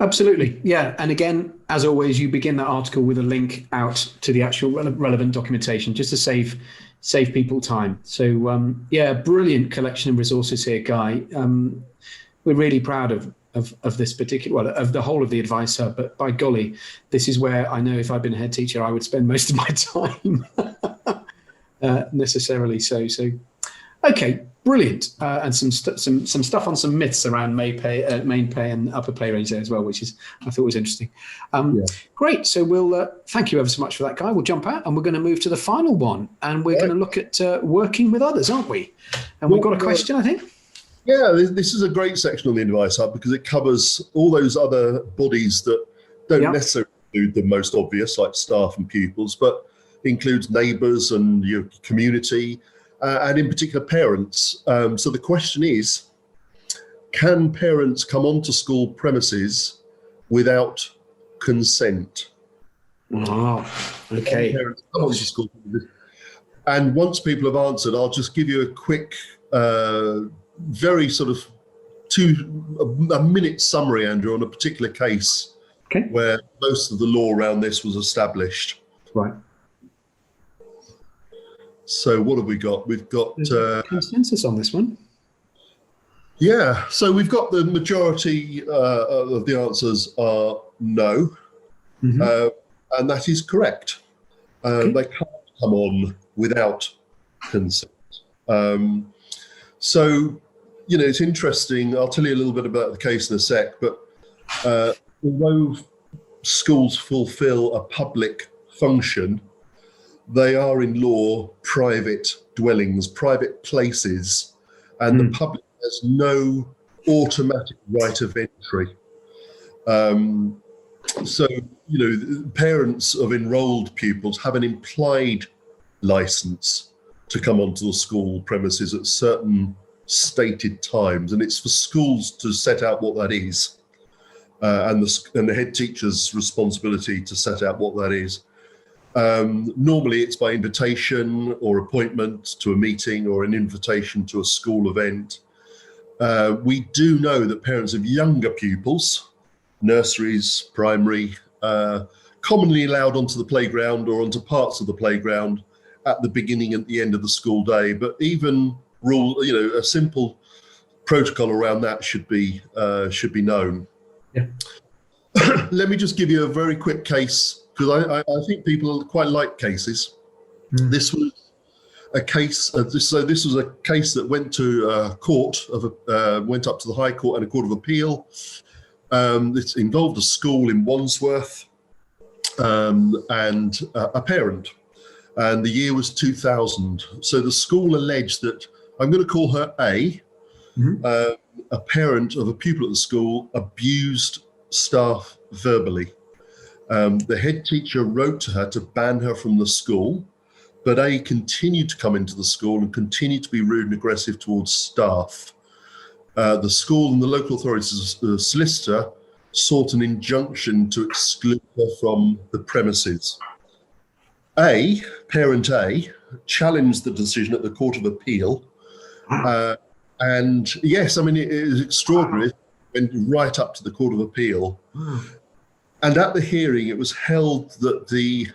Absolutely. Yeah. And again, as always, you begin that article with a link out to the actual relevant documentation just to save people time. So, brilliant collection of resources here, Guy. We're really proud of this particular, of the whole of the Advice Hub, but by golly, this is where I know if I'd been a head teacher, I would spend most of my time necessarily. So, okay. Brilliant, and some stuff on some myths around main pay and upper pay range there as well, which I thought was interesting. Great, so we'll thank you ever so much for that, Guy. We'll jump out and we're going to move to the final one, and we're going to look at working with others, aren't we? And we've got a question, I think. Yeah, this is a great section on the Advice Hub because it covers all those other bodies that don't necessarily include the most obvious, like staff and pupils, but includes neighbours and your community. And in particular, parents. So the question is, can parents come onto school premises without consent? Oh, okay. Parents come onto school premises. And once people have answered, I'll just give you a quick, very sort of a minute summary, Andrew, on a particular case where most of the law around this was established. Right. So what have we got? We've got consensus on this one. Yeah, so we've got the majority of the answers are no, and that is correct. They can't come on without consent. So, it's interesting. I'll tell you a little bit about the case in a sec, but although schools fulfill a public function, they are in law private dwellings, private places, and the public has no automatic right of entry. So, parents of enrolled pupils have an implied license to come onto the school premises at certain stated times, and it's for schools to set out what that is, and the head teacher's responsibility to set out what that is. Normally it's by invitation or appointment to a meeting or an invitation to a school event. We do know that parents of younger pupils, nurseries, primary, commonly allowed onto the playground or onto parts of the playground at the beginning and the end of the school day. But even a simple protocol around that should be known. Yeah. Let me just give you a very quick case, because I think people quite like cases. This was a case. This was a case that went to went up to the High Court and a Court of Appeal. It involved a school in Wandsworth and a parent, and the year was 2000. So the school alleged that, I'm going to call her A, a parent of a pupil at the school, abused staff verbally. The head teacher wrote to her to ban her from the school, but A continued to come into the school and continued to be rude and aggressive towards staff. The school and the local authorities' solicitor sought an injunction to exclude her from the premises. Parent A, challenged the decision at the Court of Appeal. And yes, I mean, it is extraordinary. Went right up to the Court of Appeal. And at the hearing, it was held that the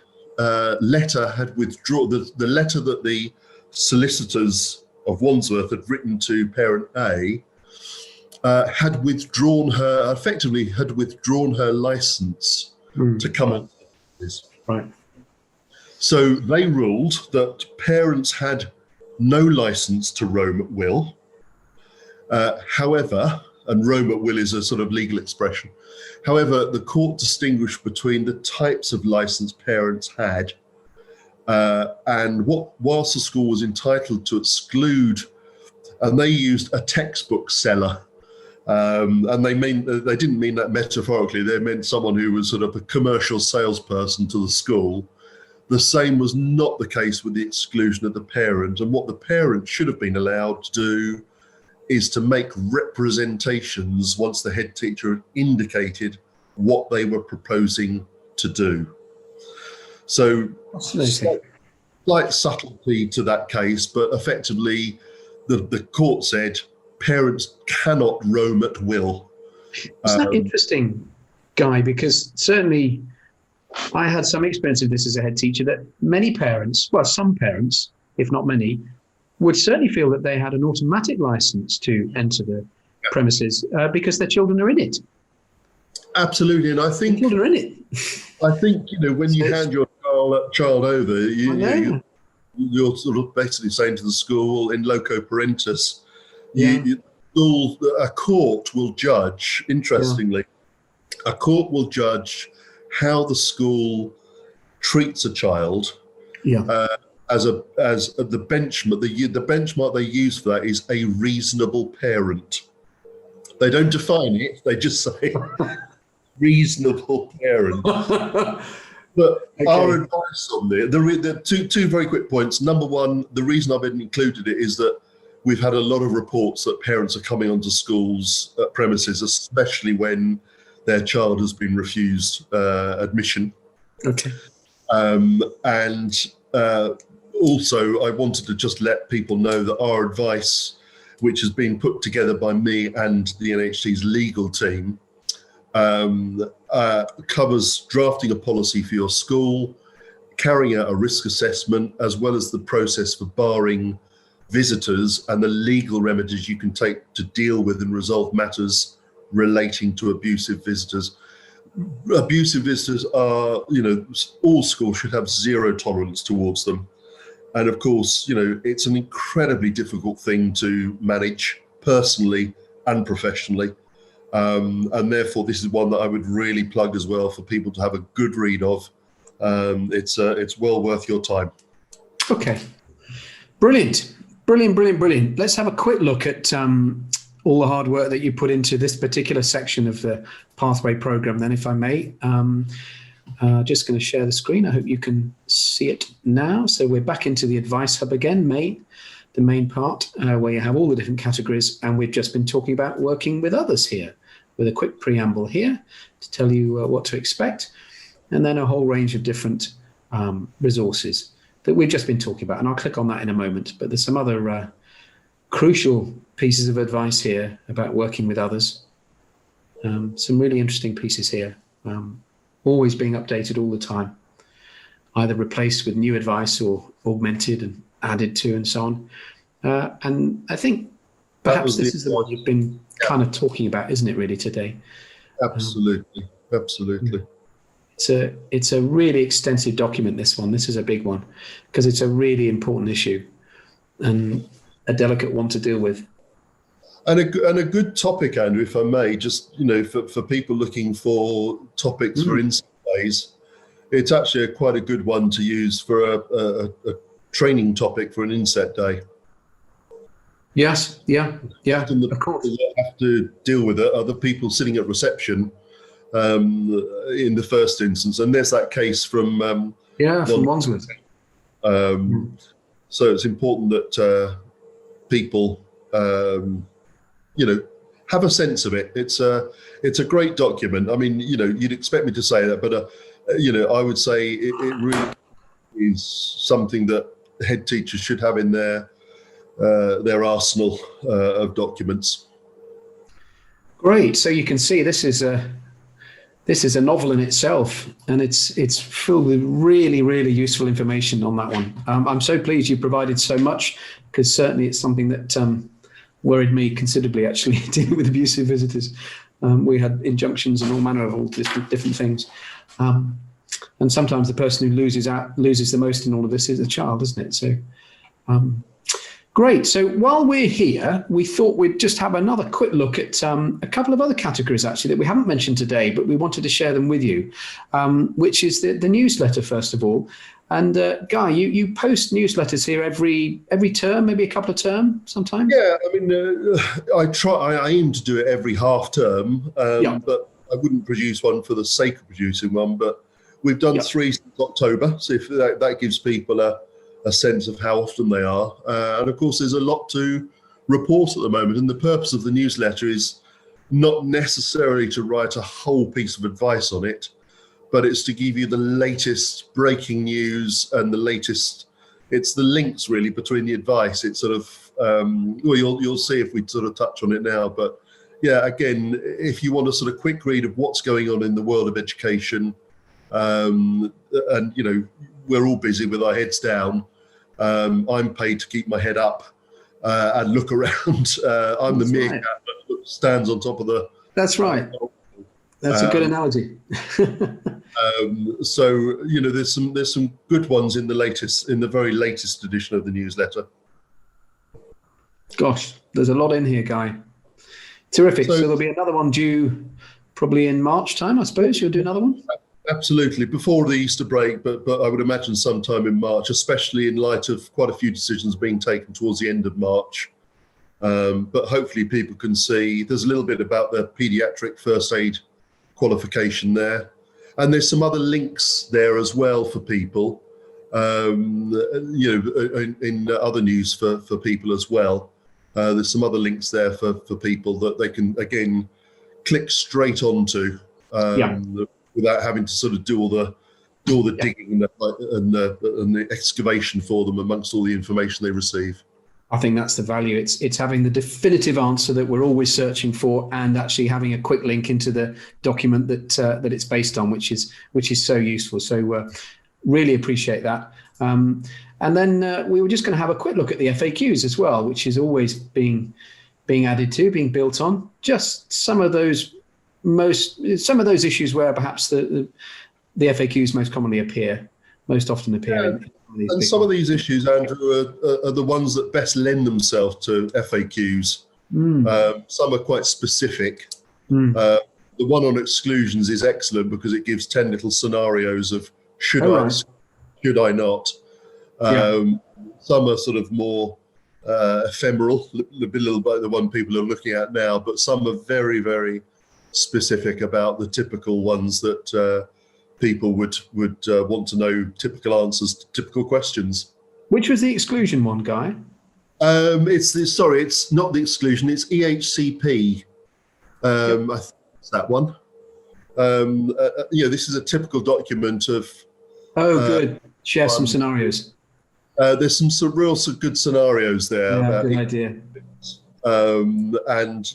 letter had withdrawn, the letter that the solicitors of Wandsworth had written to parent A had withdrawn her license to come on. Right. So they ruled that parents had no license to roam at will. However, and roam at will is a sort of legal expression. However, the court distinguished between the types of license parents had and whilst the school was entitled to exclude, and they used a textbook seller. And they didn't mean that metaphorically. They meant someone who was sort of a commercial salesperson to the school. The same was not the case with the exclusion of the parent. And what the parent should have been allowed to do is to make representations once the head teacher had indicated what they were proposing to do. So slight subtlety to that case, but effectively the court said parents cannot roam at will. Isn't that interesting, Guy? Because certainly I had some experience of this as a head teacher, that many parents, well, some parents, if not many, would certainly feel that they had an automatic license to enter the premises because their children are in it. Absolutely, and I think children are in it. I think when you hand your child over, you're sort of basically saying to the school, in loco parentis, a court will judge. Interestingly, a court will judge how the school treats a child. As the benchmark, the benchmark they use for that is a reasonable parent. They don't define it; they just say reasonable parent. But our advice on the two very quick points. Number one, the reason I've included it is that we've had a lot of reports that parents are coming onto schools premises, especially when their child has been refused admission. Okay. Also, I wanted to just let people know that our advice, which has been put together by me and the NHT's legal team, covers drafting a policy for your school, carrying out a risk assessment, as well as the process for barring visitors and the legal remedies you can take to deal with and resolve matters relating to abusive visitors. Abusive visitors are, all schools should have zero tolerance towards them. And of course, it's an incredibly difficult thing to manage personally and professionally. And therefore, this is one that I would really plug as well for people to have a good read of. It's well worth your time. Okay, brilliant. Let's have a quick look at all the hard work that you put into this particular section of the Pathway program, then, if I may. Just going to share the screen. I hope you can see it now. So we're back into the Advice Hub again, the main part, where you have all the different categories, and we've just been talking about working with others here, with a quick preamble here to tell you what to expect, and then a whole range of different resources that we've just been talking about. And I'll click on that in a moment, but there's some other crucial pieces of advice here about working with others. Some really interesting pieces here, always being updated all the time, either replaced with new advice or augmented and added to and so on. And I think perhaps this is the one you've been kind of talking about, isn't it, really, today? Absolutely. It's a really extensive document, this one. This is a big one because it's a really important issue and a delicate one to deal with. And a good topic, Andrew, if I may, just, for people looking for topics for insight days, it's actually quite a good one to use for a training topic for an inset day. Yes, yeah, Often the of course. people that have to deal with it are the people sitting at reception in the first instance. And there's that case from from Wandsworth. So it's important that people have a sense of it. It's a great document. I mean, you'd expect me to say that, but I would say it really is something that head teachers should have in their arsenal of documents. Great. So you can see this is a novel in itself, and it's filled with really, really useful information on that one. I'm so pleased you provided so much, because certainly it's something that worried me considerably, actually, dealing with abusive visitors. We had injunctions and all manner of all different things. And sometimes the person who loses the most in all of this is the child, isn't it? So great. So while we're here, we thought we'd just have another quick look at a couple of other categories, actually, that we haven't mentioned today, but we wanted to share them with you, which is the newsletter, first of all. And Guy, you post newsletters here every term, maybe a couple of terms sometimes? Yeah, I mean, I aim to do it every half term, but I wouldn't produce one for the sake of producing one. But we've done 3 since October, so if that gives people a sense of how often they are. And of course, there's a lot to report at the moment. And the purpose of the newsletter is not necessarily to write a whole piece of advice on it, but it's to give you the latest breaking news and the latest, it's the links really between the advice. It's sort of, well, you'll see if we sort of touch on it now, but yeah, again, if you want a sort of quick read of what's going on in the world of education, and we're all busy with our heads down. I'm paid to keep my head up and look around. I'm the meerkat that stands on top of the. That's right. That's a good analogy. So there's some good ones in the very latest edition of the newsletter. Gosh, there's a lot in here, Guy. Terrific. So there'll be another one due probably in March time, I suppose. You'll do another one. Absolutely, before the Easter break, but I would imagine sometime in March, especially in light of quite a few decisions being taken towards the end of March. But hopefully people can see there's a little bit about the paediatric first aid qualification there. And there's some other links there as well for people, in other news for people as well. There's some other links there for people that they can, again, click straight onto. Without having to sort of do all the digging and the excavation for them amongst all the information they receive. I think that's the value. It's having the definitive answer that we're always searching for, and actually having a quick link into the document that it's based on, which is so useful. So Really appreciate that. And then we were just going to have a quick look at the FAQs as well, which is always being added to, being built on. Just some of those issues where perhaps the FAQs most often appear. Yeah. And some of these issues, Andrew, are the ones that best lend themselves to FAQs. Some are quite specific. The one on exclusions is excellent because it gives 10 little scenarios of should I not. Some are sort of more ephemeral, a little bit the one people are looking at now, but some are very, very specific about the typical ones that people would want to know, typical answers to typical questions. Which was the exclusion one, Guy? It's not the exclusion, it's EHCP. I think it's that one. This is a typical document of... good. Share some scenarios. There's some real good scenarios there. Yeah, good idea. And,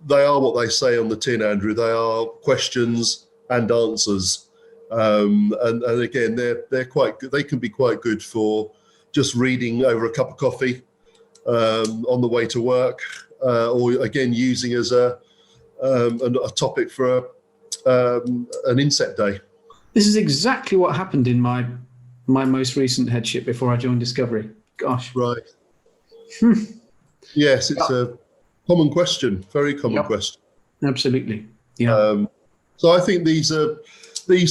they are what they say on the tin, Andrew. They are questions and answers. And again, they're quite good. They can be quite good for just reading over a cup of coffee on the way to work, or again, using as a topic for an inset day. This is exactly what happened in my most recent headship before I joined Discovery. Gosh. Right. Yes, it's a common question, very common question. Absolutely. Yeah. So I think these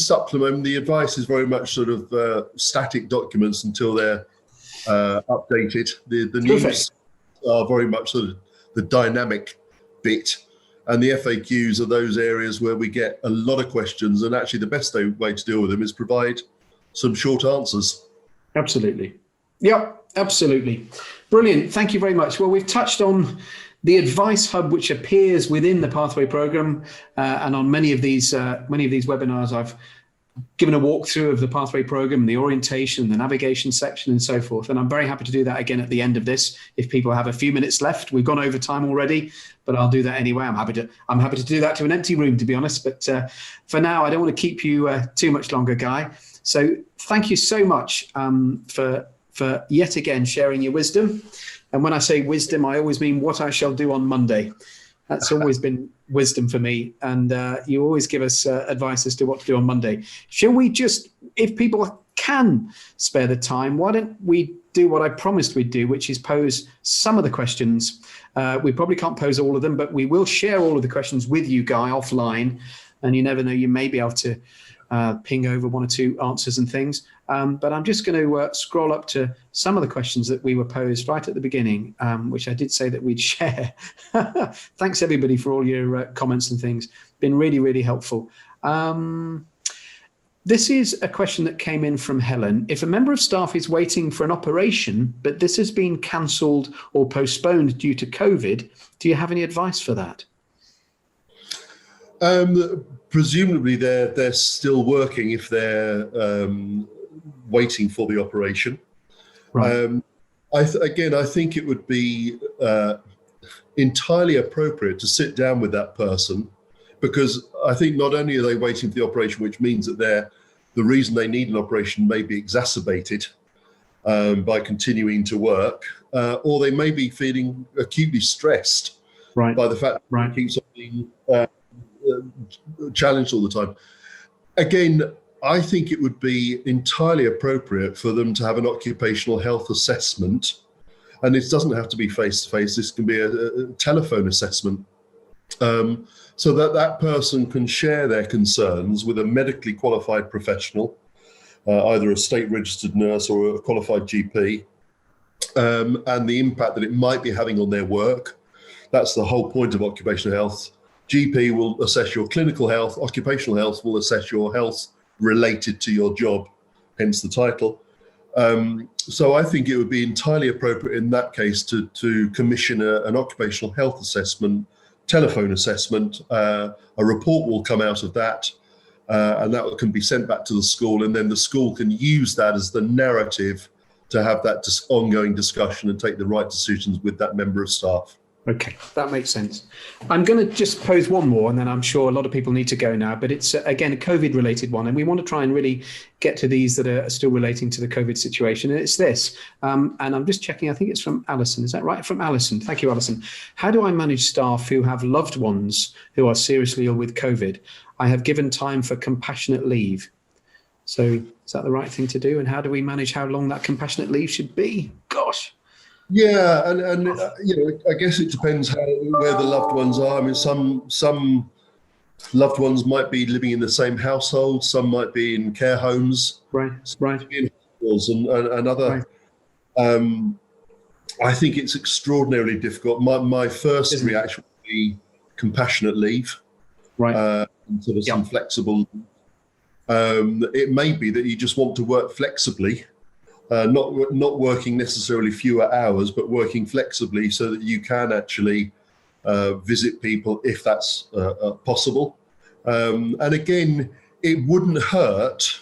supplement, the advice is very much sort of static documents until they're updated. The news are very much sort of the dynamic bit. And the FAQs are those areas where we get a lot of questions, and actually the best way to deal with them is provide some short answers. Absolutely. Yep, absolutely. Brilliant. Thank you very much. Well, we've touched on the advice hub, which appears within the Pathway program, and on many of these webinars, I've given a walkthrough of the Pathway program, the orientation, the navigation section, and so forth. And I'm very happy to do that again at the end of this. If people have a few minutes left, we've gone over time already, but I'll do that anyway. I'm happy to do that to an empty room, to be honest. But for now, I don't want to keep you too much longer, Guy. So thank you so much for yet again sharing your wisdom. And when I say wisdom, I always mean what I shall do on Monday. That's always been wisdom for me. And you always give us advice as to what to do on Monday. Shall we just, if people can spare the time, why don't we do what I promised we'd do, which is pose some of the questions. We probably can't pose all of them, but we will share all of the questions with you, Guy, offline. And you never know, you may be able to ping over one or two answers and things. But I'm just going to scroll up to some of the questions that we were posed right at the beginning, which I did say that we'd share. Thanks, everybody, for all your comments and things. Been really, really helpful. This is a question that came in from Helen. If a member of staff is waiting for an operation, but this has been cancelled or postponed due to COVID, do you have any advice for that? Presumably they're still working if they're waiting for the operation. Right. I think it would be entirely appropriate to sit down with that person, because I think not only are they waiting for the operation, which means that the reason they need an operation may be exacerbated by continuing to work, or they may be feeling acutely stressed by the fact that it keeps on being challenged all the time. Again, I think it would be entirely appropriate for them to have an occupational health assessment, and it doesn't have to be face-to-face. This can be a telephone assessment, so that person can share their concerns with a medically qualified professional, either a state-registered nurse or a qualified GP, and the impact that it might be having on their work. That's the whole point of occupational health. GP will assess your clinical health. Occupational health will assess your health related to your job, hence the title. So I think it would be entirely appropriate in that case to commission an occupational health assessment, telephone assessment. A report will come out of that, and that can be sent back to the school, and then the school can use that as the narrative to have that ongoing discussion and take the right decisions with that member of staff. Okay, that makes sense. I'm going to just pose one more, and then I'm sure a lot of people need to go now, but it's, again, a COVID-related one, and we want to try and really get to these that are still relating to the COVID situation, and it's this. And I'm just checking, I think it's from Alison. Is that right? From Alison. Thank you, Alison. How do I manage staff who have loved ones who are seriously ill with COVID? I have given time for compassionate leave. So is that the right thing to do? And how do we manage how long that compassionate leave should be? Gosh. Yeah, and you know, I guess it depends where the loved ones are. I mean, some loved ones might be living in the same household, some might be in care homes, right, in hospitals, and other. Right. I think it's extraordinarily difficult. My first reaction would be compassionate leave, right? Sort of some flexible. It may be that you just want to work flexibly. Not working necessarily fewer hours, but working flexibly so that you can actually visit people if that's possible. And again, it wouldn't hurt,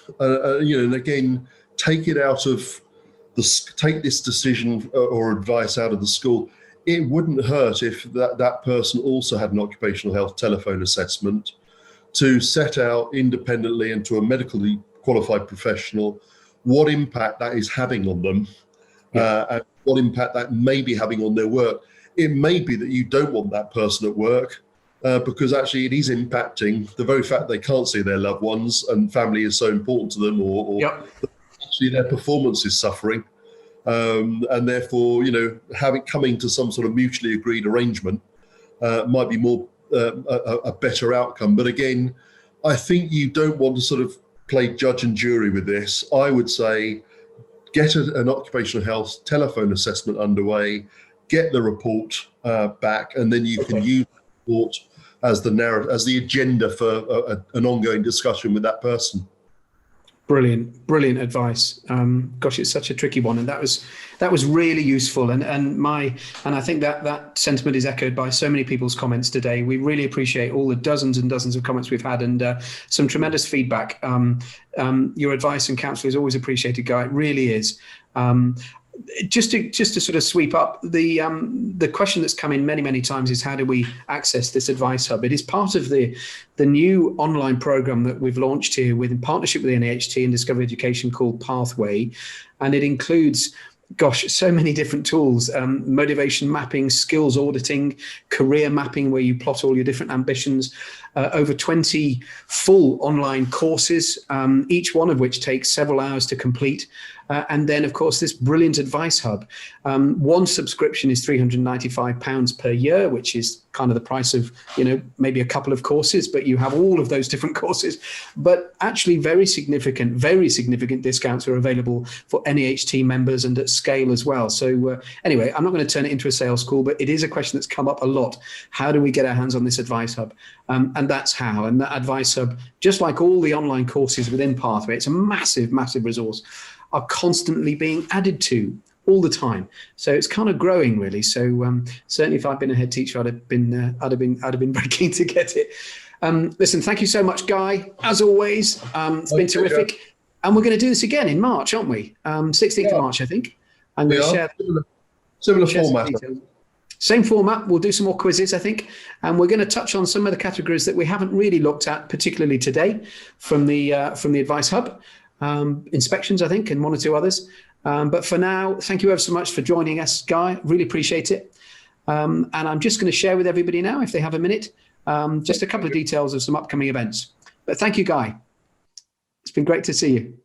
you know, and again, take this decision or advice out of the school. It wouldn't hurt if that person also had an occupational health telephone assessment to set out independently and to a medically qualified professional what impact that is having on them, and what impact that may be having on their work. It may be that you don't want that person at work because actually it is impacting the very fact they can't see their loved ones and family is so important to them, or actually their performance is suffering, and therefore, you know, coming to some sort of mutually agreed arrangement might be more a better outcome. But again, I think you don't want to sort of play judge and jury with this. I would say get an occupational health telephone assessment underway, get the report back, and then you can use the report as the narrative, as the agenda for an ongoing discussion with that person. Brilliant advice. Gosh, it's such a tricky one, and that was really useful. And I think that sentiment is echoed by so many people's comments today. We really appreciate all the dozens and dozens of comments we've had, and some tremendous feedback. Your advice and counsel is always appreciated, Guy. It really is. Just to sort of sweep up the question that's come in many times is, how do we access this advice hub? It is part of the new online program that we've launched here in partnership with the NAHT and Discovery Education called Pathway, and it includes, gosh, so many different tools: motivation mapping, skills auditing, career mapping, where you plot all your different ambitions, over 20 full online courses, each one of which takes several hours to complete. And then, of course, this brilliant advice hub. One subscription is £395 per year, which is kind of the price of, you know, maybe a couple of courses, but you have all of those different courses. But actually very significant discounts are available for NAHT members and at scale as well. So anyway, I'm not going to turn it into a sales call, but it is a question that's come up a lot. How do we get our hands on this advice hub? And that's how. And that advice hub, just like all the online courses within Pathway, it's a massive resource, are constantly being added to all the time. So it's kind of growing, really. So certainly, if I'd been a head teacher, I'd have been very keen to get it. Listen, thank you so much, Guy. As always, it's been terrific. And we're going to do this again in March, aren't we? 16th of March, I think. I'm going to share similar format. Same format. We'll do some more quizzes, I think, and we're going to touch on some of the categories that we haven't really looked at, particularly today, from the advice hub. Inspections, I think, and one or two others. But for now, thank you ever so much for joining us, Guy. Really appreciate it. And I'm just going to share with everybody now, if they have a minute, just a couple of details of some upcoming events. But thank you, Guy. It's been great to see you.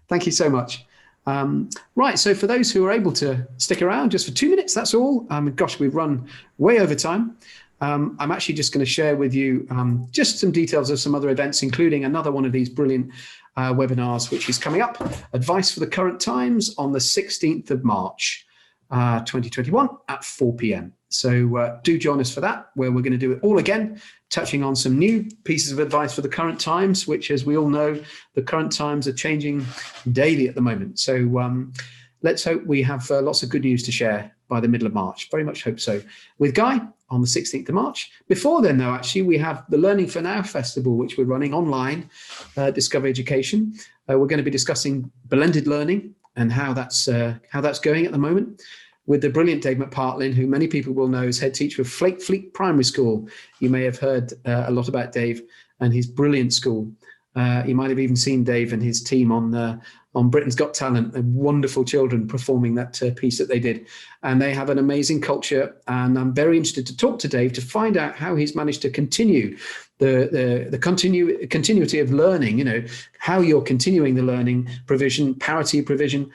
Thank you so much. Right, so for those who are able to stick around just for 2 minutes, that's all. Gosh, we've run way over time. I'm actually just going to share with you just some details of some other events, including another one of these brilliant webinars, which is coming up, Advice for the Current Times, on the 16th of March, 2021 at 4 p.m. So do join us for that, where we're going to do it all again, touching on some new pieces of advice for the current times, which, as we all know, the current times are changing daily at the moment. So let's hope we have lots of good news to share by the middle of March. Very much hope so. With Guy on the 16th of March. Before then, though, actually, we have the Learning for Now Festival, which we're running online, Discovery Education. We're going to be discussing blended learning and how that's going at the moment. with the brilliant Dave McPartlin, who many people will know as head teacher of Flake Fleet Primary School. You may have heard a lot about Dave and his brilliant school. You might have even seen Dave and his team on Britain's Got Talent, wonderful children performing that piece that they did. And they have an amazing culture. And I'm very interested to talk to Dave to find out how he's managed to continue the continuity of learning, how you're continuing the learning provision, parity provision,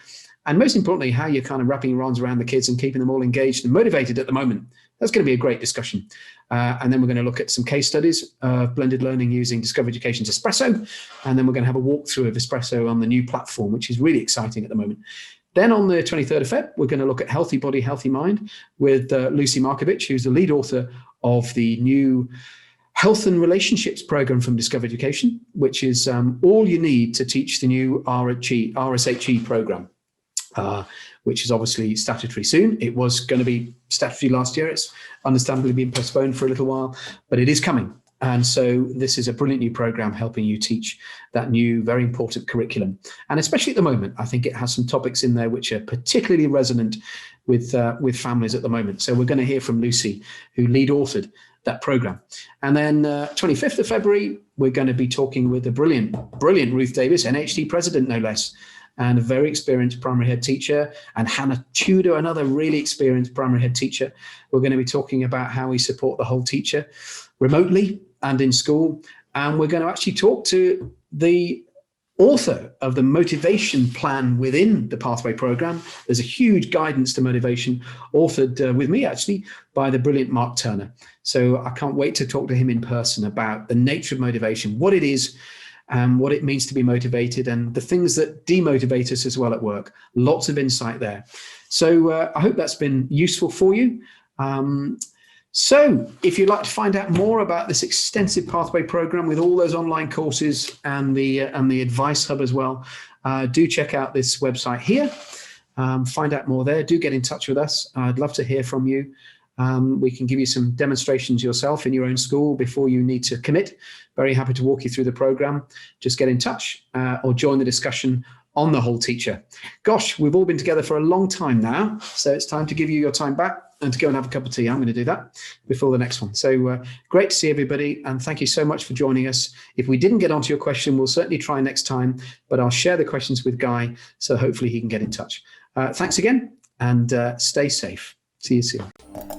and most importantly, how you're kind of wrapping your arms around the kids and keeping them all engaged and motivated at the moment. That's going to be a great discussion. And then we're going to look at some case studies of blended learning using Discovery Education's Espresso. And then we're going to have a walkthrough of Espresso on the new platform, which is really exciting at the moment. Then on the 23rd of Feb, we're going to look at Healthy Body, Healthy Mind with Lucy Markovich, who's the lead author of the new Health and Relationships program from Discovery Education, which is all you need to teach the new RSHE program. Which is obviously statutory soon. It was going to be statutory last year. It's understandably been postponed for a little while, but it is coming. And so this is a brilliant new program helping you teach that new, very important curriculum. And especially at the moment, I think it has some topics in there which are particularly resonant with families at the moment. So we're going to hear from Lucy, who lead authored that program. And then 25th of February, we're going to be talking with the brilliant Ruth Davis, NHD president, no less, and a very experienced primary head teacher, and Hannah Tudor, another really experienced primary head teacher. We're going to be talking about how we support the whole teacher remotely and in school. And we're going to actually talk to the author of the motivation plan within the Pathway program. There's a huge guidance to motivation authored with me actually by the brilliant Mark Turner. So I can't wait to talk to him in person about the nature of motivation, what it is, and what it means to be motivated, and the things that demotivate us as well at work. Lots of insight there. So I hope that's been useful for you. So if you'd like to find out more about this extensive Pathway program with all those online courses and the advice hub as well, do check out this website here. Find out more there. Do get in touch with us. I'd love to hear from you. We can give you some demonstrations yourself in your own school before you need to commit. Very happy to walk you through the program. Just get in touch or join the discussion on the whole teacher. Gosh, we've all been together for a long time now, so it's time to give you your time back and to go and have a cup of tea. I'm going to do that before the next one. So great to see everybody, and thank you so much for joining us. If we didn't get onto your question, we'll certainly try next time, but I'll share the questions with Guy, so hopefully he can get in touch. Thanks again, and stay safe. See you soon.